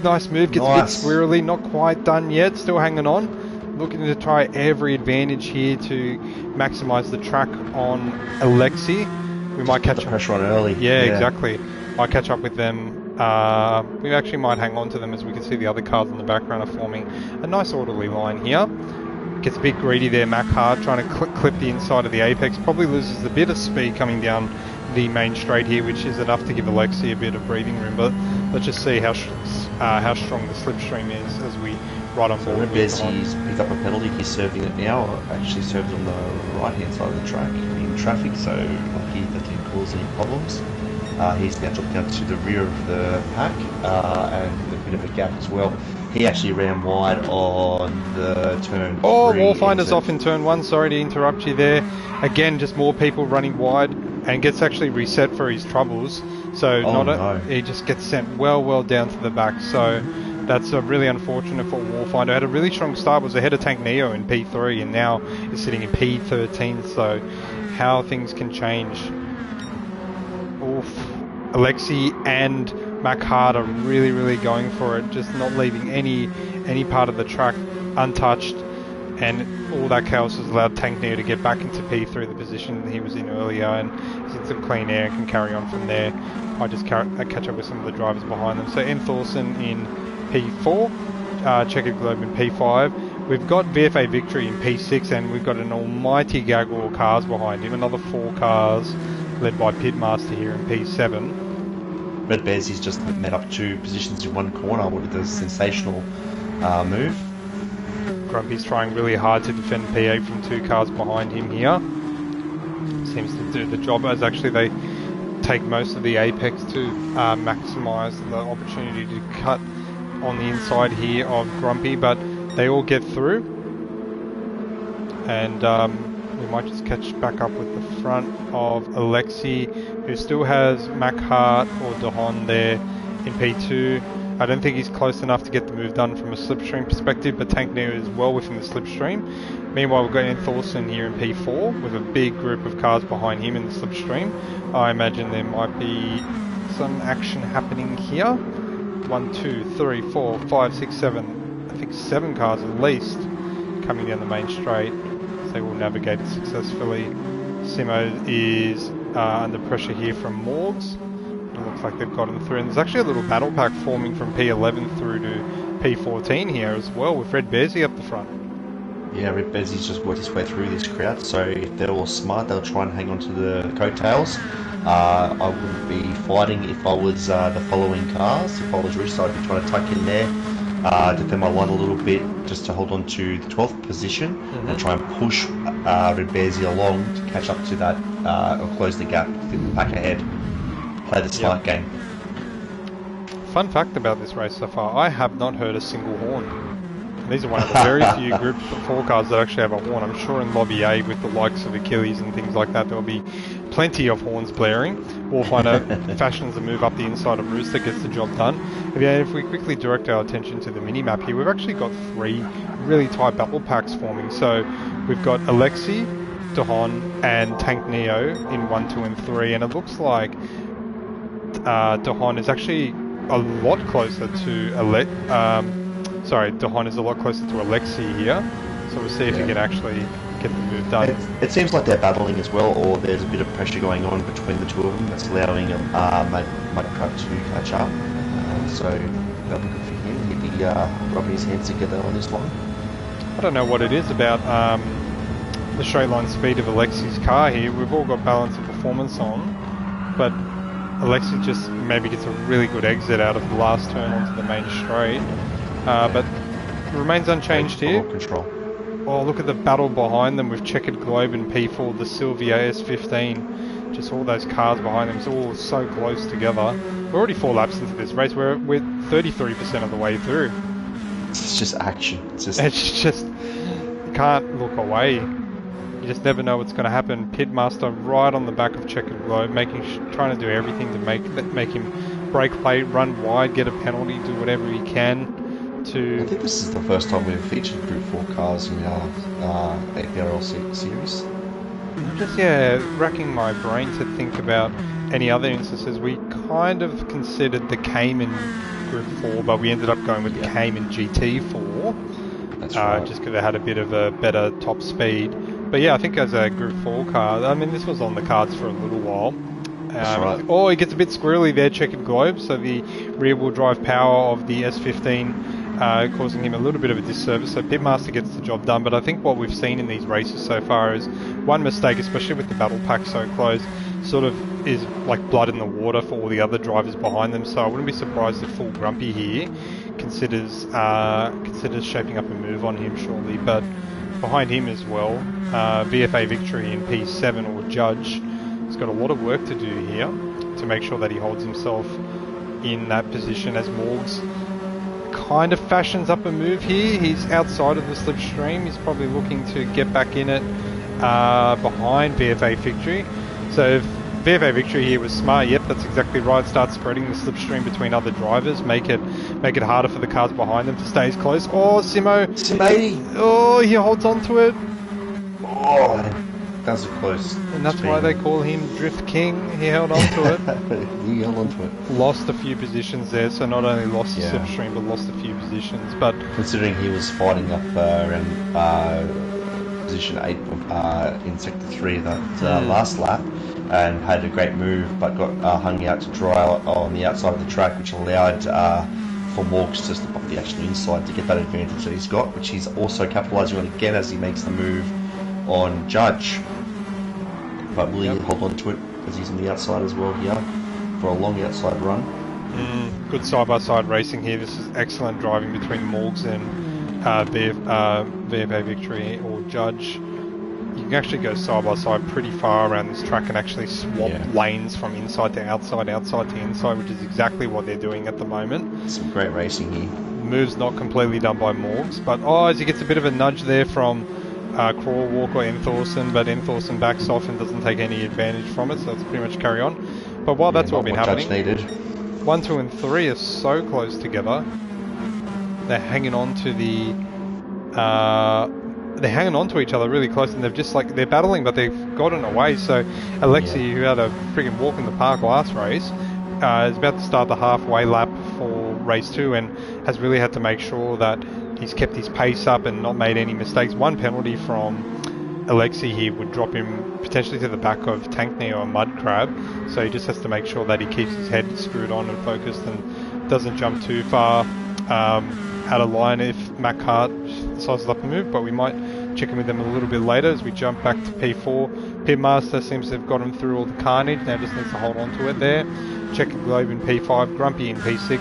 Nice move, gets a bit squirrely, not quite done yet, still hanging on. Looking to try every advantage here to maximise the track on Alexi. We might catch the pressure on early. Yeah, exactly. Might catch up with them. We actually might hang on to them, as we can see the other cars in the background are forming a nice orderly line here. Gets a bit greedy there, Mac Hard, trying to clip the inside of the apex. Probably loses a bit of speed coming down the main straight here, which is enough to give Alexi a bit of breathing room. But let's just see how strong the slipstream is as we ride on board. He's picked up a penalty. He's serving it now. Actually serves on the right-hand side of the track in traffic, so lucky that didn't cause any problems. He's now dropped down to the rear of the pack and a bit of a gap as well. He actually ran wide on the turn. Oh, Warfinder's off in turn one. Sorry to interrupt you there. Again, just more people running wide, and gets actually reset for his troubles. So he just gets sent well down to the back. So that's really unfortunate for Warfinder. Had a really strong start, was ahead of Tank Neo in P3, and now is sitting in P13. So how things can change. Oof. Alexi and Mac Hard are really going for it, just not leaving any part of the track untouched, and all that chaos has allowed Tank Neo to get back into P3, the position he was in earlier, and he's in some clean air and can carry on from there. I just catch up with some of the drivers behind them. So Enthorson in P4, Checkered Globe in P5. We've got VFA Victory in P6, and we've got an almighty gaggle of cars behind him, another 4 cars led by Pitmaster here in P7. Red Bears, he's just met up 2 positions in 1 corner with a sensational move. Grumpy's trying really hard to defend P8 from 2 cars behind him here. Seems to do the job, as actually they take most of the apex to maximise the opportunity to cut on the inside here of Grumpy, but they all get through. And we might just catch back up with the front of Alexi, who still has Mac Hart or Dahon there in P2. I don't think he's close enough to get the move done from a slipstream perspective, but Tank Neo is well within the slipstream. Meanwhile, we've got Ian Thorson here in P4 with a big group of cars behind him in the slipstream. I imagine there might be some action happening here. 1, 2, 3, 4, 5, 6, 7. I think 7 cars at least coming down the main straight. They will navigate it successfully. Simo is under pressure here from Morgs. It looks like they've gotten through. And there's actually a little battle pack forming from P11 through to P14 here as well, with Red Bearsy up the front. Yeah, Red Bearsy's just worked his way through this crowd, so if they're all smart, they'll try and hang on to the coattails. I wouldn't be fighting if I was the following cars. If I was Roost, I'd be trying to tuck in there, defend my line a little bit just to hold on to the 12th position and try and push Red Bearsy along to catch up to that or close the gap back ahead. Play the smart game. Fun fact about this race so far, I have not heard a single horn. These are one of the very few Group 4 cars that actually have a horn. I'm sure in Lobby A with the likes of Achilles and things like that, there'll be plenty of horns blaring. We'll find out fashions that move up the inside of Rooster gets the job done. If we quickly direct our attention to the mini-map here, we've actually got 3 really tight battle packs forming. So we've got Alexi, Dahon and Tank Neo in 1, 2 and 3, and it looks like Dahon is actually a lot closer to Dahon is a lot closer to Alexi here, so we'll see if he can actually get the move done. It seems like they're battling as well, or there's a bit of pressure going on between the 2 of them that's allowing Mudcrab to catch up. So that'll be good for him. He'll be rubbing his hands together on this one. I don't know what it is about the straight line speed of Alexi's car here. We've all got balance of performance on, but Alexi just maybe gets a really good exit out of the last turn onto the main straight. But remains unchanged here. Control. Oh, look at the battle behind them with Checkered Globe and P4, the Sylvia S15. Just all those cars behind them. It's all so close together. We're already 4 laps into this race. We're 33% of the way through. It's just action. It's just you can't look away. You just never know what's going to happen. Pitmaster right on the back of Checkered Globe, trying to do everything to make him brake plate, run wide, get a penalty, do whatever he can. I think this is the first time we've featured Group 4 cars in our APRL series. Just, racking my brain to think about any other instances. We kind of considered the Cayman Group 4, but we ended up going with the Cayman GT4. That's right. Just because it had a bit of a better top speed. But yeah, I think as a Group 4 car, I mean, this was on the cards for a little while. That's right. Oh, it gets a bit squirrely there, Checkered Globe. So the rear-wheel drive power of the S15 causing him a little bit of a disservice. So Pitmaster gets the job done. But I think what we've seen in these races so far is one mistake, especially with the battle pack so close, sort of is like blood in the water for all the other drivers behind them. So I wouldn't be surprised if Full Grumpy here considers shaping up a move on him shortly. But behind him as well, VFA Victory in P7 or Judge has got a lot of work to do here to make sure that he holds himself in that position as Morgs kind of fashions up a move here. He's outside of the slipstream. He's probably looking to get back in it behind VFA Victory. So if VFA Victory here was smart, yep, that's exactly right. Start spreading the slipstream between other drivers, make it harder for the cars behind them to stay as close. Oh, Simo! Oh, he holds on to it. Oh, that was close. And that's why they call him Drift King. He held on to it. He held on to it. Lost a few positions there, so not only lost the slipstream, but lost a few positions. But considering he was fighting up around position 8 in Sector 3 that last lap, and had a great move, but got hung out to dry on the outside of the track, which allowed for Morgs to step off the actual inside to get that advantage that he's got, which he's also capitalising on again as he makes the move on Judge. But will he hold on to it as he's on the outside as well here for a long outside run? Good side-by-side racing here. This is excellent driving between Morgs and VFA Victory or Judge. You can actually go side-by-side pretty far around this track and actually swap lanes from inside to outside, outside to inside, which is exactly what they're doing at the moment. Some great racing here. Move's not completely done by Morgs, but as he gets a bit of a nudge there from Crawl, Walker, Enthorson, but Enthorson backs off and doesn't take any advantage from it, so it's pretty much carry on. But while that's all been happening, 1, 2 and 3 are so close together. They're hanging on to each other really close, and they've just they're battling, but they've gotten away. So Alexi, who had a friggin' walk in the park last race, is about to start the halfway lap for race 2 and has really had to make sure that he's kept his pace up and not made any mistakes. One penalty from Alexi here would drop him potentially to the back of Tank Neo and Mud Crab, so he just has to make sure that he keeps his head screwed on and focused and doesn't jump too far out of line if Mac Hart sizes up a move, but we might check in with them a little bit later as we jump back to P4. Pitmaster seems to have got him through all the carnage, now just needs to hold on to it there. Checker Globe in P5, Grumpy in P6.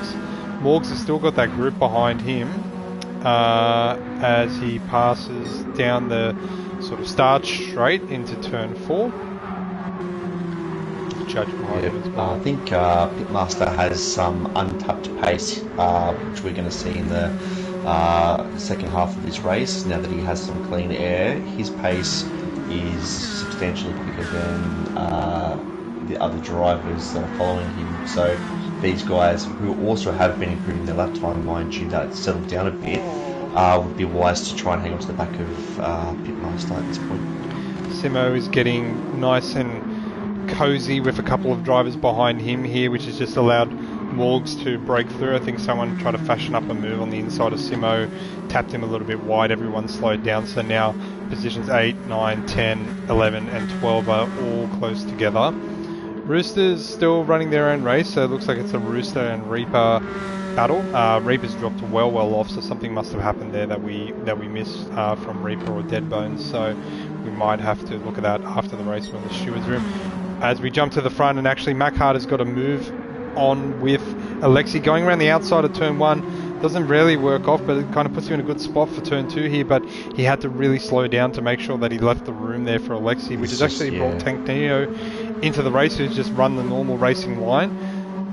Morgs has still got that group behind him as he passes down the sort of start straight into turn 4. Judge behind him as well. I think Pitmaster has some untapped pace, which we're going to see in the second half of this race. Now that he has some clean air, his pace is substantially quicker than the other drivers that are following him. So these guys, who also have been improving their lap time, mind you, that settled down a bit, would be wise to try and hang on to the back of Pitmaster at this point. Simo is getting nice and cozy with a couple of drivers behind him here, which has just allowed Morgs to break through. I think someone tried to fashion up a move on the inside of Simo, tapped him a little bit wide, everyone slowed down, so now positions 8, 9, 10, 11 and 12 are all close together. Rooster's still running their own race, so it looks like it's a Rooster and Reaper battle. Reaper's dropped well off, so something must have happened there that we missed from Reaper or Dead Bones, so we might have to look at that after the race when the steward's room. As we jump to the front, and actually Mac Hart has got a move on with Alexi going around the outside of turn 1. Doesn't really work off, but it kind of puts you in a good spot for turn 2 here, but he had to really slow down to make sure that he left the room there for Alexi, which has actually brought Tank Neo into the race, who's just run the normal racing line.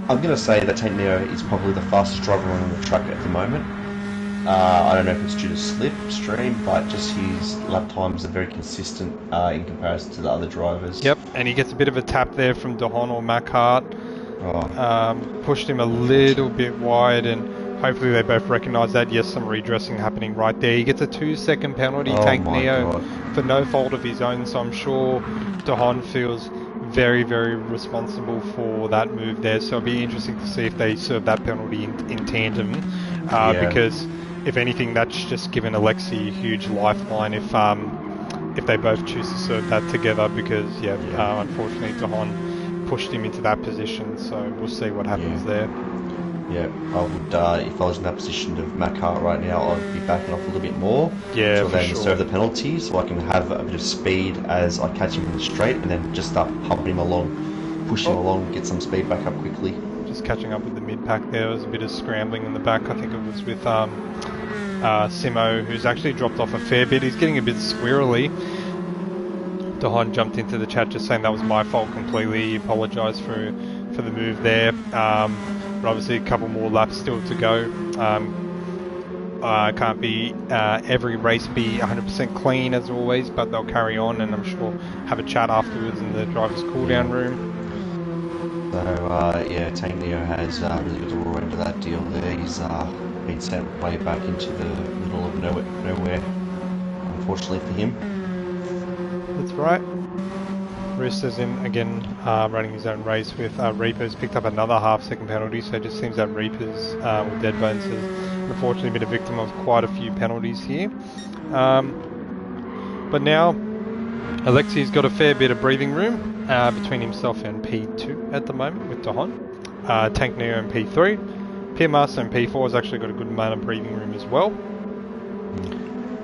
I'm going to say that Tank Neo is probably the fastest driver on the track at the moment. I don't know if it's due to slipstream, but just his lap times are very consistent in comparison to the other drivers. Yep, and he gets a bit of a tap there from Dahon or Mac Hart. Pushed him a little bit wide, and hopefully they both recognise that. Yes, some redressing happening right there. He gets a 2-second penalty, Tank Neo, for no fault of his own, so I'm sure Dahon feels very, very responsible for that move there. So it'll be interesting to see if they serve that penalty in tandem, because if anything, that's just given Alexi a huge lifeline if they both choose to serve that together, because unfortunately Dahon pushed him into that position, so we'll see what happens there. Yeah, I would, if I was in that position of Mac Hart right now, I'd be backing off a little bit more to then serve the penalty, so I can have a bit of speed as I catch him in the straight, and then just start pumping him along, push him along, get some speed back up quickly. Just catching up with the mid-pack there. There was a bit of scrambling in the back. I think it was with Simo, who's actually dropped off a fair bit. He's getting a bit squirrely. Dahon jumped into the chat just saying that was my fault completely. He apologised for the move there. But obviously a couple more laps still to go. Can't be every race be 100% clean as always, but they'll carry on, and I'm sure have a chat afterwards in the driver's cool-down room. So Tank Neo has really got the raw end of that deal there. He's been sent way back into the middle of nowhere, unfortunately for him. That's right. Rooster's in again, running his own race with Reaper's picked up another half-second penalty, so it just seems that Reaper's with Dead Bones has unfortunately been a victim of quite a few penalties here. But now Alexi's got a fair bit of breathing room between himself and P2 at the moment with Dahon. Tank Neo in P3. Pitmaster in P4 has actually got a good amount of breathing room as well.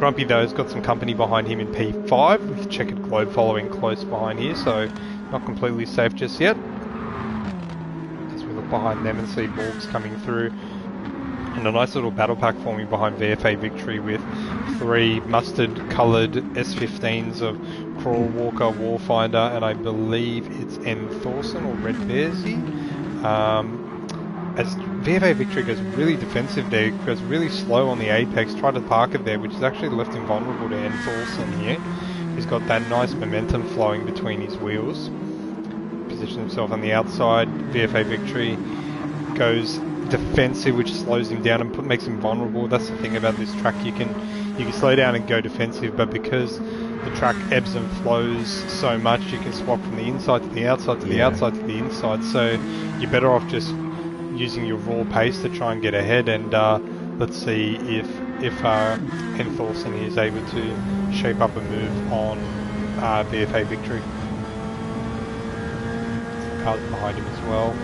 Grumpy though has got some company behind him in P5 with Checkered Globe following close behind here, so not completely safe just yet. As we look behind them and see Morgs coming through. And a nice little battle pack forming behind VFA Victory with 3 mustard coloured S15s of Crawl, Walker, Warfinder, and I believe it's N. Thorson or Red Bearsy. As VFA Victory goes really defensive there, goes really slow on the apex, tried to park it there, which is actually left him vulnerable to N. Thorson here. He's got that nice momentum flowing between his wheels. Position himself on the outside. VFA Victory goes defensive, which slows him down and makes him vulnerable. That's the thing about this track, you can slow down and go defensive, but because the track ebbs and flows so much, you can swap from the inside to the outside to the outside to the inside, so you're better off just using your raw pace to try and get ahead. And let's see if N. Thorson is able to shape up a move on VFA Victory. Cars behind him as well.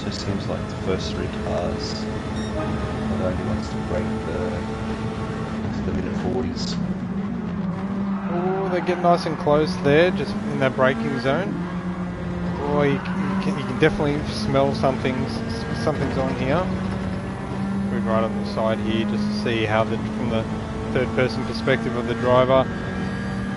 It seems like the first 3 cars not only wants to break the minute 40s. Oh, they get nice and close there, just in that braking zone. Oh, you can definitely smell something's on here. We're right on the side here just to see how from the third person perspective of the driver.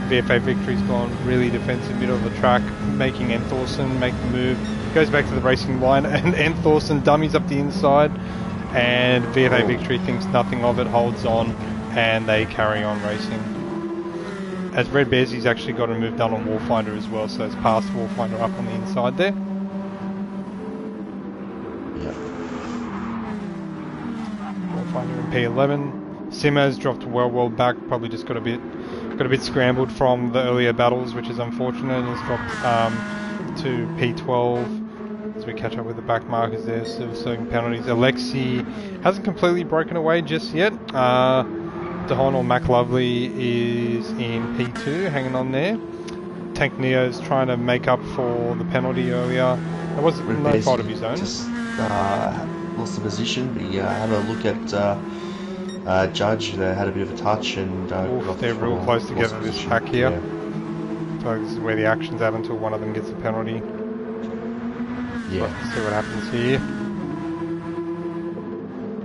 VFA Victory's gone really defensive middle of the track, making N. Thorson make the move. Goes back to the racing line, and N. Thorson dummies up the inside, and VFA Victory thinks nothing of it, holds on, and they carry on racing. As Red Bearsy's actually got a move done on Warfinder as well, so it's past Warfinder up on the inside there. Yep. Warfinder in P11. Simmer's dropped well back, probably just got a bit scrambled from the earlier battles, which is unfortunate, and has dropped to P12 as we catch up with the back markers there, serving penalties. Alexi hasn't completely broken away just yet. DeHaan or McLovely is in P2, hanging on there. Tank Neo's trying to make up for the penalty earlier. There was no fault of his own. Just lost the position, but had a look at Judge. They had a bit of a touch, and they're real close together this track here. Yeah. So this is where the action's at until one of them gets a penalty. Yeah. Let's see what happens here.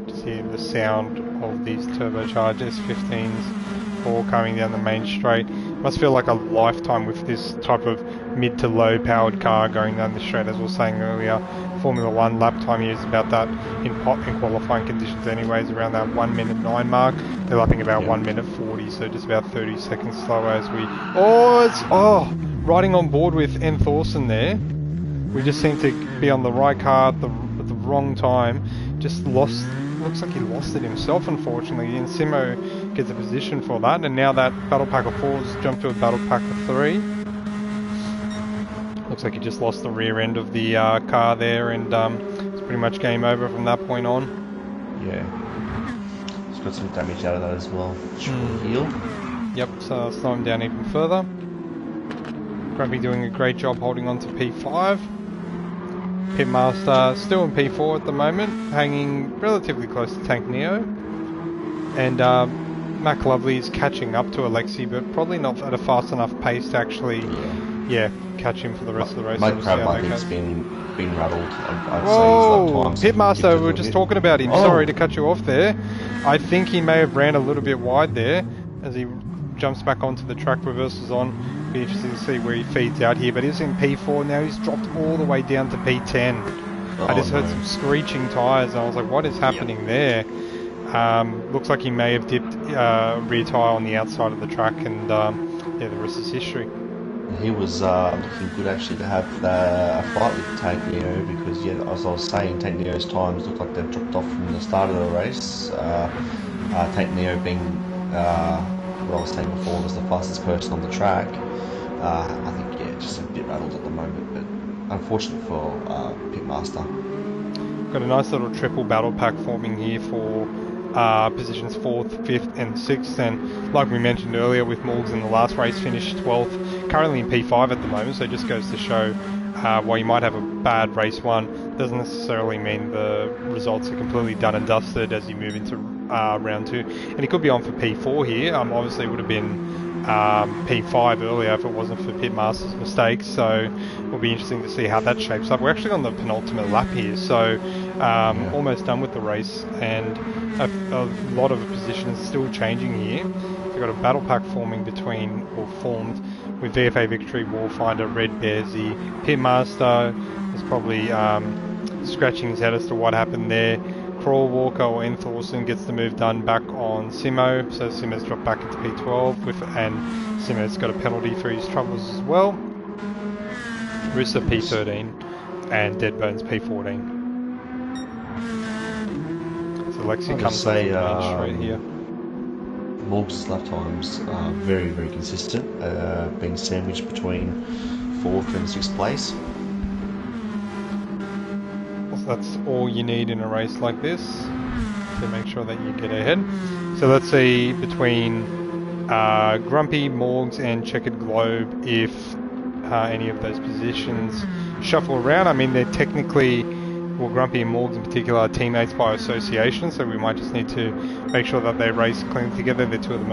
Just hear the sound of these turbocharged S15s all coming down the main straight. Must feel like a lifetime with this type of mid to low powered car going down the straight, as we were saying earlier. Formula 1 lap time here is about that in qualifying conditions anyways, around that 1:09 mark. They're lapping about 1:40, so just about 30 seconds slower as we... riding on board with N. Thorson there. We just seem to be on the right car at the wrong time. Just lost... Looks like he lost it himself, unfortunately, and Simo gets a position for that, and now that battle pack of 4 has jumped to a battle pack of 3. Looks like he just lost the rear end of the car there, and it's pretty much game over from that point on. Yeah. He's got some damage out of that as well. Heal. Yep, so slow him down even further. Grubby doing a great job holding on to P5. Pitmaster still in P4 at the moment, hanging relatively close to Tank Neo. And Mac Lovely is catching up to Alexi, but probably not at a fast enough pace to actually, catch him for the rest of the race. Mike Crab, I think, has been rattled. I'd Whoa! say Pitmaster, we were just talking about him. Sorry to cut you off there. I think he may have ran a little bit wide there as he jumps back onto the track, reverses on. Be interesting to see where he feeds out here, but he's in P4 now. He's dropped all the way down to P10. I just heard some screeching tyres, and I was like, what is happening there? Looks like he may have dipped rear tyre on the outside of the track, and the rest is history. He was looking good actually to have a fight with Tank Neo, because as I was saying, Tank Neo's times looked like they've dropped off from the start of the race. Tank Neo being what I was saying before, was the fastest person on the track. I think, just a bit rattled at the moment, but unfortunate for Pitmaster. Got a nice little triple battle pack forming here for positions 4th, 5th and 6th, and like we mentioned earlier, with Morgs in the last race finished 12th, currently in P5 at the moment, so it just goes to show while you might have a bad race one, doesn't necessarily mean the results are completely done and dusted as you move into round two. And he could be on for P4 here. Obviously, it would have been P5 earlier if it wasn't for Pitmaster's mistakes. So it'll be interesting to see how that shapes up. We're actually on the penultimate lap here, so Yeah. almost done with the race, and a lot of positions still changing here. We've got a battle pack forming formed with VFA Victory, Warfinder, Red Bearsy, Pitmaster is probably scratching his head as to what happened there. Crawl Walker or Enthorson gets the move done back on Simo, so Simo's dropped back into P12 and Simo's got a penalty for his troubles as well. Rooster P13 and Deadbones P14. So Lexi comes onto the main straight here. Morg's lap times are very, very consistent, being sandwiched between 4th and 6th place. So that's all you need in a race like this to make sure that you get ahead. So let's see between Grumpy, Morgs and Checkered Globe if any of those positions shuffle around. I mean, they're technically, well, Grumpy and Morgs in particular are teammates by association, so we might just need to make sure that they race clean together. They're two of the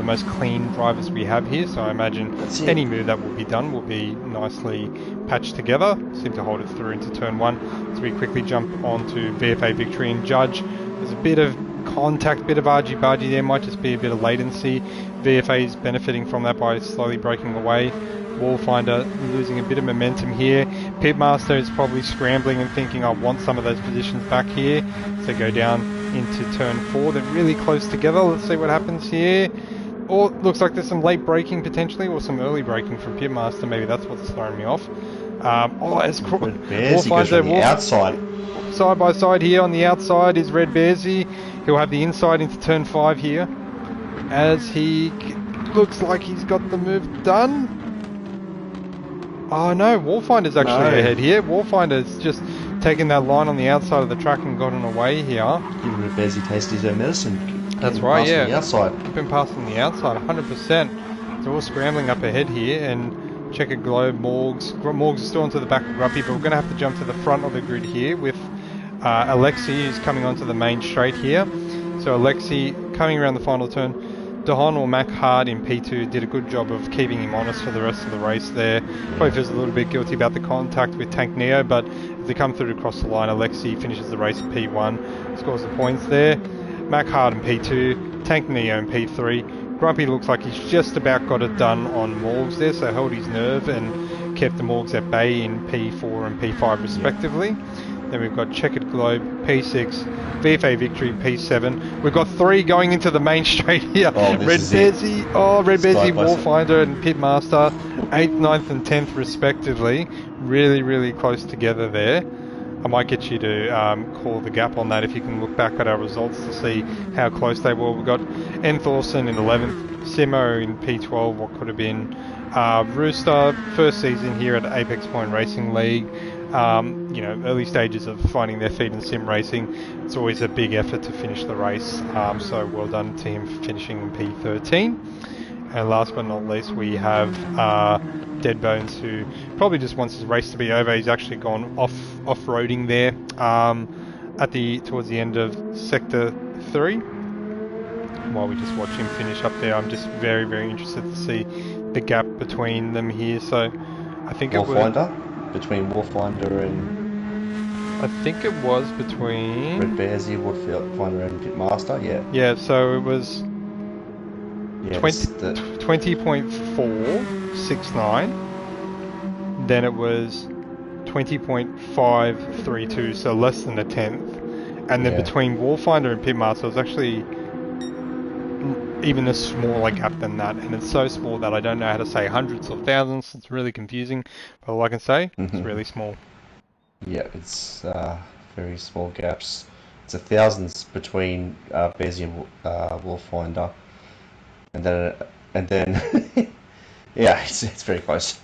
most clean drivers we have here, so I imagine any move that will be done will be nicely patched together. Seem to hold it through into turn one. So we quickly jump onto VFA Victory and Judge. There's a bit of contact, bit of argy-bargy there, might just be a bit of latency. VFA is benefiting from that by slowly breaking away. Wallfinder losing a bit of momentum here. Pitmaster is probably scrambling and thinking, I want some of those positions back here. So go down into turn 4. They're really close together. Let's see what happens here. Or looks like there's some late braking potentially, or some early braking from Pitmaster. Maybe that's what's throwing me off. As Wallfinder outside. Side by side here on the outside is Red Bearsy. He'll have the inside into turn 5 here. As he looks like he's got the move done. Oh no, Wallfinder's actually ahead here. Wallfinder's just taken that line on the outside of the track and gotten away here. Giving Red Bearsy taste his own medicine. That's right, yeah. The outside. Been passing the outside, 100%. So we're scrambling up ahead here, and Checkered Globe, Morgs is still onto the back of Grumpy, but we're going to have to jump to the front of the grid here with Alexi, who's coming onto the main straight here. So Alexi coming around the final turn. Dahon or Mac Hard in P2 did a good job of keeping him honest for the rest of the race there. Probably feels a little bit guilty about the contact with Tank Neo, but as they come through to cross the line, Alexi finishes the race in P1, scores the points there. Mac Hard in P2, Tank Neo in P3. Grumpy looks like he's just about got it done on Morgs there, so held his nerve and kept the Morgs at bay in P4 and P5 respectively. Then we've got Checkered Globe, P6, VFA Victory, P7. We've got 3 going into the main straight here. Red Bearsy, Wallfinder and Pitmaster, 8th, 9th and 10th respectively. Really, really close together there. I might get you to call the gap on that if you can look back at our results to see how close they were. We've got Enthorson in 11th, Simo in P12, what could have been. Rooster, first season here at Apex Point Racing League. Early stages of finding their feet in sim racing. It's always a big effort to finish the race, so well done to him for finishing in P13. And last but not least, we have Deadbones, who probably just wants his race to be over. He's actually gone off-roading there towards the end of Sector 3. While we just watch him finish up there, I'm just very, very interested to see the gap between them here. So I think between Warfinder and... I think it was between... Red Bearsy, Warfinder and Pitmaster, yeah. Yeah, so it was 20.469. Then it was 20.532, so less than a tenth. And then between Warfinder and Pitmaster, it was actually even a smaller gap than that, and it's so small that I don't know how to say hundreds or thousands. It's really confusing, but all I can say, it's really small. Yeah, it's very small gaps. It's a thousands between Bearsy and Wolffinder, and then yeah, it's very close.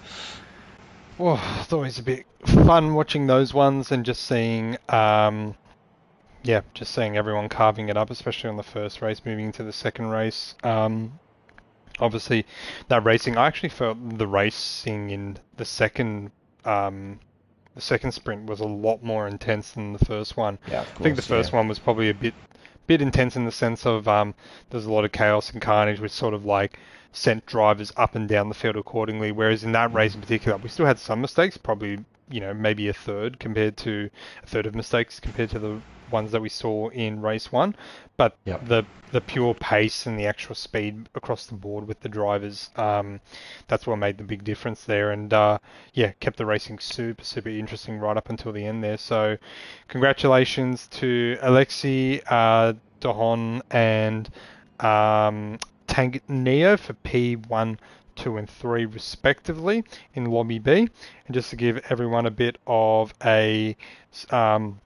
Well, it's always a bit fun watching those ones and just seeing just seeing everyone carving it up, especially on the first race, moving into the second race. Obviously, that racing, I actually felt the racing in the second sprint was a lot more intense than the first one. Yeah, of I think the course, yeah. first one was probably a bit intense in the sense of there's a lot of chaos and carnage, which sort of like sent drivers up and down the field accordingly. Whereas in that race in particular, we still had some mistakes, probably maybe a third of mistakes compared to the ones that we saw in race one. But Yep. the pure pace and the actual speed across the board with the drivers, that's what made the big difference there. And yeah, kept the racing super interesting right up until the end there. So congratulations to Alexi, Dohon, and Tank Neo for P1, 2, and 3 respectively in Lobby B. And just to give everyone a bit of a um,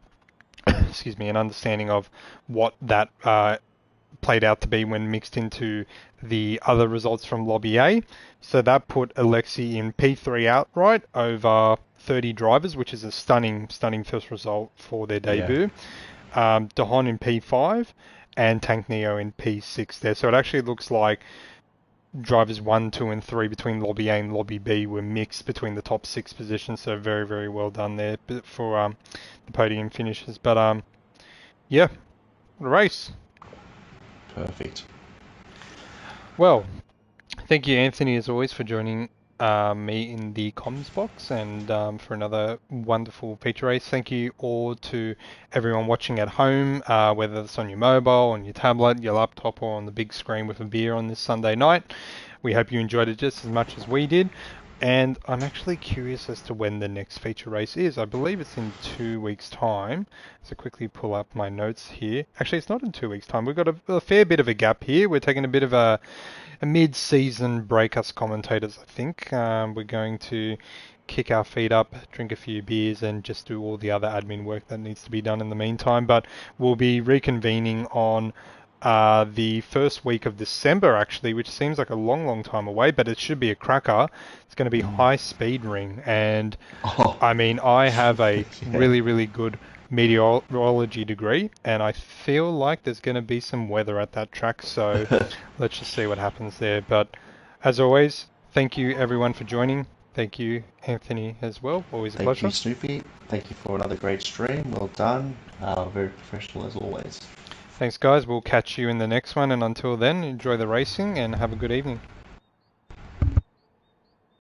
excuse me, an understanding of what that played out to be when mixed into the other results from Lobby A. So that put Alexi in P3 outright over 30 drivers, which is a stunning first result for their Yeah. debut. Dahon in P5 and Tank Neo in P6 there. So it actually looks like drivers 1, 2, and 3 between Lobby A and Lobby B were mixed between the top 6 positions. So very well done there for the podium finishes. But yeah, race. Perfect. Well, thank you, Anthony, as always, for joining me in the comms box and for another wonderful feature race. Thank you all to everyone watching at home, whether it's on your mobile, on your tablet, your laptop, or on the big screen with a beer on this Sunday night. We hope you enjoyed it just as much as we did. And I'm actually curious as to when the next feature race is. I believe it's in 2 weeks' time. So quickly pull up my notes here. Actually, it's not in 2 weeks' time. We've got a fair bit of a gap here. We're taking a bit of a mid-season break, us commentators, I think. We're going to kick our feet up, drink a few beers, and just do all the other admin work that needs to be done in the meantime. But we'll be reconvening on the first week of December, actually, which seems like a long time away, but it should be a cracker. It's going to be Mm. High Speed Ring, and Oh, I mean, I have a yeah. really good meteorology degree, and I feel like there's going to be some weather at that track, so let's just see what happens there. But as always, thank you everyone for joining. Thank you, Anthony, as well. Always a Thank you, pleasure. Snoopy. Thank you for another great stream. Well done. Very professional as always. Thanks, guys. We'll catch you in the next one, and until then, enjoy the racing and have a good evening.